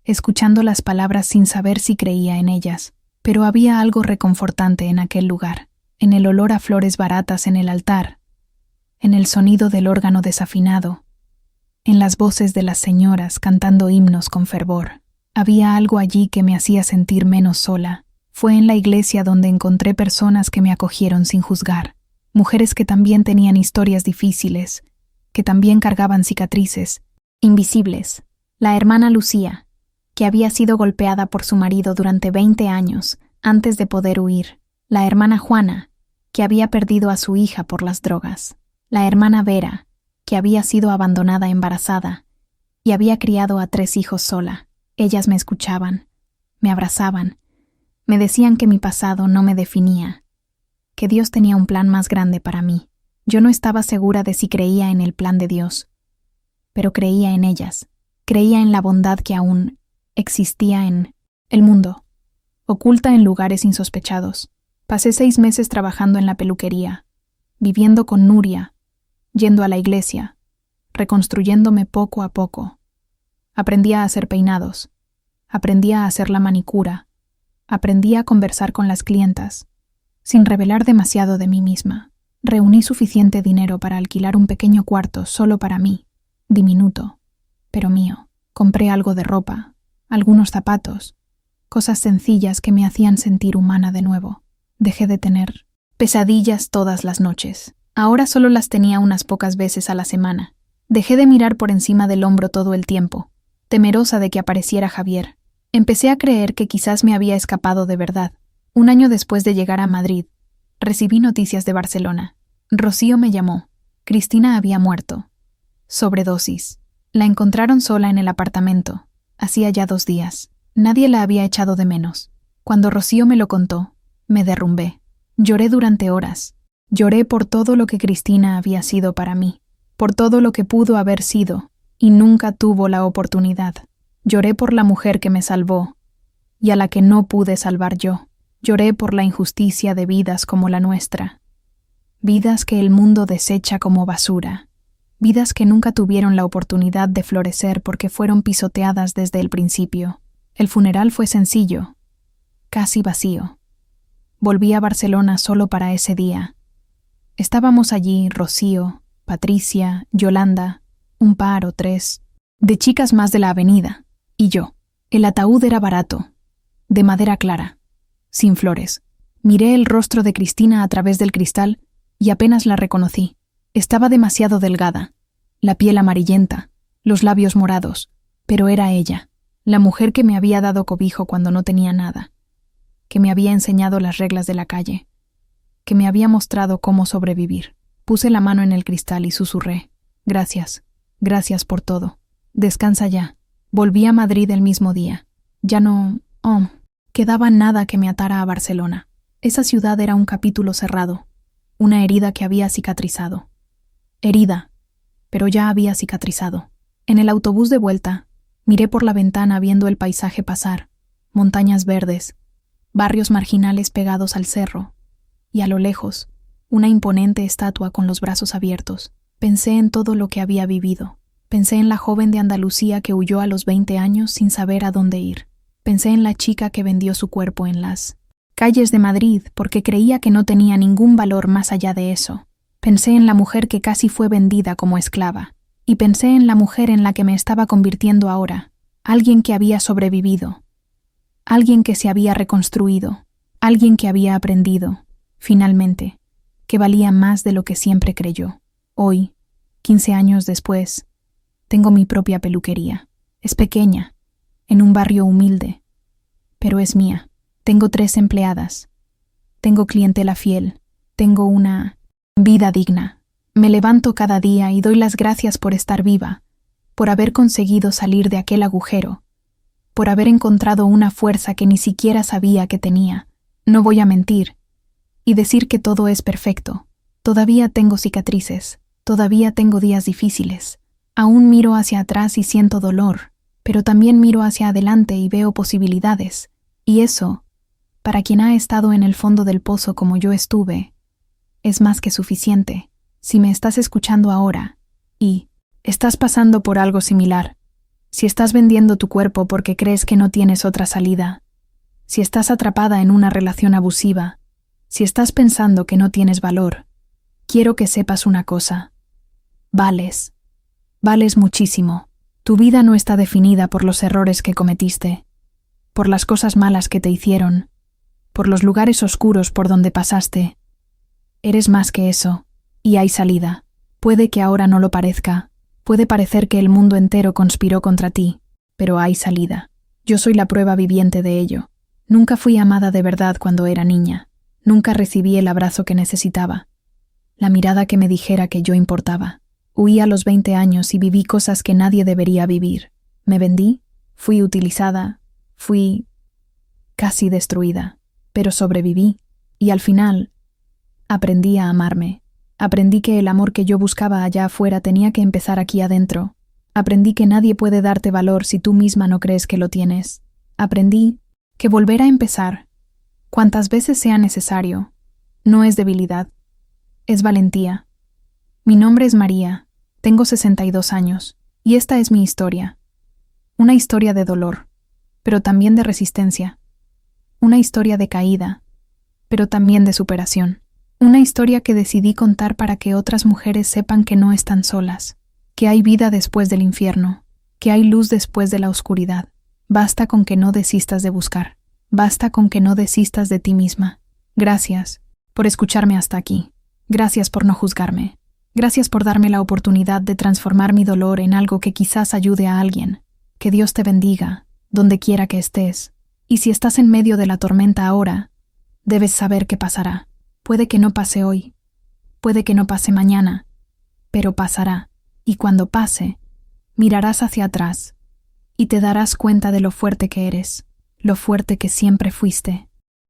escuchando las palabras sin saber si creía en ellas, pero había algo reconfortante en aquel lugar, en el olor a flores baratas en el altar, en el sonido del órgano desafinado, en las voces de las señoras cantando himnos con fervor. Había algo allí que me hacía sentir menos sola. Fue en la iglesia donde encontré personas que me acogieron sin juzgar, mujeres que también tenían historias difíciles, que también cargaban cicatrices, invisibles. La hermana Lucía, que había sido golpeada por su marido durante 20 años antes de poder huir. La hermana Juana, que había perdido a su hija por las drogas. La hermana Vera, que había sido abandonada embarazada y había criado a 3 hijos sola. Ellas me escuchaban, me abrazaban, me decían que mi pasado no me definía, que Dios tenía un plan más grande para mí. Yo no estaba segura de si creía en el plan de Dios, pero creía en ellas, creía en la bondad que aún existía en el mundo, oculta en lugares insospechados. Pasé 6 meses trabajando en la peluquería, viviendo con Nuria, yendo a la iglesia, reconstruyéndome poco a poco. Aprendí a hacer peinados, aprendí a hacer la manicura, aprendí a conversar con las clientas, sin revelar demasiado de mí misma. Reuní suficiente dinero para alquilar un pequeño cuarto solo para mí, diminuto, pero mío. Compré algo de ropa, algunos zapatos, cosas sencillas que me hacían sentir humana de nuevo. Dejé de tener pesadillas todas las noches. Ahora solo las tenía unas pocas veces a la semana. Dejé de mirar por encima del hombro todo el tiempo, temerosa de que apareciera Javier. Empecé a creer que quizás me había escapado de verdad. Un año después de llegar a Madrid, recibí noticias de Barcelona. Rocío me llamó. Cristina había muerto. Sobredosis. La encontraron sola en el apartamento. Hacía ya 2 días. Nadie la había echado de menos. Cuando Rocío me lo contó, me derrumbé. Lloré durante horas. Lloré por todo lo que Cristina había sido para mí, por todo lo que pudo haber sido, y nunca tuvo la oportunidad. Lloré por la mujer que me salvó, y a la que no pude salvar yo. Lloré por la injusticia de vidas como la nuestra. Vidas que el mundo desecha como basura. Vidas que nunca tuvieron la oportunidad de florecer porque fueron pisoteadas desde el principio. El funeral fue sencillo, casi vacío. Volví a Barcelona solo para ese día. Estábamos allí Rocío, Patricia, Yolanda, un par o 3, de chicas más de la avenida, y yo. El ataúd era barato, de madera clara, sin flores. Miré el rostro de Cristina a través del cristal y apenas la reconocí. Estaba demasiado delgada, la piel amarillenta, los labios morados, pero era ella, la mujer que me había dado cobijo cuando no tenía nada, que me había enseñado las reglas de la calle, que me había mostrado cómo sobrevivir. Puse la mano en el cristal y susurré: gracias, gracias por todo. Descansa ya. Volví a Madrid el mismo día. Ya no quedaba nada que me atara a Barcelona. Esa ciudad era un capítulo cerrado, una herida que había cicatrizado. Herida, pero ya había cicatrizado. En el autobús de vuelta, miré por la ventana viendo el paisaje pasar, montañas verdes, barrios marginales pegados al cerro, y a lo lejos, una imponente estatua con los brazos abiertos. Pensé en todo lo que había vivido. Pensé en la joven de Andalucía que huyó a los 20 años sin saber a dónde ir. Pensé en la chica que vendió su cuerpo en las calles de Madrid porque creía que no tenía ningún valor más allá de eso. Pensé en la mujer que casi fue vendida como esclava. Y pensé en la mujer en la que me estaba convirtiendo ahora. Alguien que había sobrevivido. Alguien que se había reconstruido. Alguien que había aprendido, finalmente, que valía más de lo que siempre creyó. Hoy, 15 años después, tengo mi propia peluquería. Es pequeña, en un barrio humilde, pero es mía. Tengo 3 empleadas. Tengo clientela fiel. Tengo una vida digna. Me levanto cada día y doy las gracias por estar viva, por haber conseguido salir de aquel agujero, por haber encontrado una fuerza que ni siquiera sabía que tenía. No voy a mentir y decir que todo es perfecto. Todavía tengo cicatrices, todavía tengo días difíciles. Aún miro hacia atrás y siento dolor, pero también miro hacia adelante y veo posibilidades. Y eso, para quien ha estado en el fondo del pozo como yo estuve, es más que suficiente. Si me estás escuchando ahora y estás pasando por algo similar, si estás vendiendo tu cuerpo porque crees que no tienes otra salida, si estás atrapada en una relación abusiva, si estás pensando que no tienes valor, quiero que sepas una cosa. Vales muchísimo. Tu vida no está definida por los errores que cometiste, por las cosas malas que te hicieron, por los lugares oscuros por donde pasaste. Eres más que eso, y hay salida. Puede que ahora no lo parezca, puede parecer que el mundo entero conspiró contra ti, pero hay salida. Yo soy la prueba viviente de ello. Nunca fui amada de verdad cuando era niña. Nunca recibí el abrazo que necesitaba, la mirada que me dijera que yo importaba. Huí a los 20 años y viví cosas que nadie debería vivir. Me vendí, fui utilizada, fui casi destruida, pero sobreviví, y al final aprendí a amarme. Aprendí que el amor que yo buscaba allá afuera tenía que empezar aquí adentro. Aprendí que nadie puede darte valor si tú misma no crees que lo tienes. Aprendí que volver a empezar, cuantas veces sea necesario, no es debilidad, es valentía. Mi nombre es María, tengo 62 años, y esta es mi historia. Una historia de dolor, pero también de resistencia. Una historia de caída, pero también de superación. Una historia que decidí contar para que otras mujeres sepan que no están solas, que hay vida después del infierno, que hay luz después de la oscuridad. Basta con que no desistas de buscar. Basta con que no desistas de ti misma. Gracias por escucharme hasta aquí. Gracias por no juzgarme. Gracias por darme la oportunidad de transformar mi dolor en algo que quizás ayude a alguien. Que Dios te bendiga, donde quiera que estés. Y si estás en medio de la tormenta ahora, debes saber qué pasará. Puede que no pase hoy, puede que no pase mañana, pero pasará. Y cuando pase, mirarás hacia atrás y te darás cuenta de lo fuerte que eres, lo fuerte que siempre fuiste.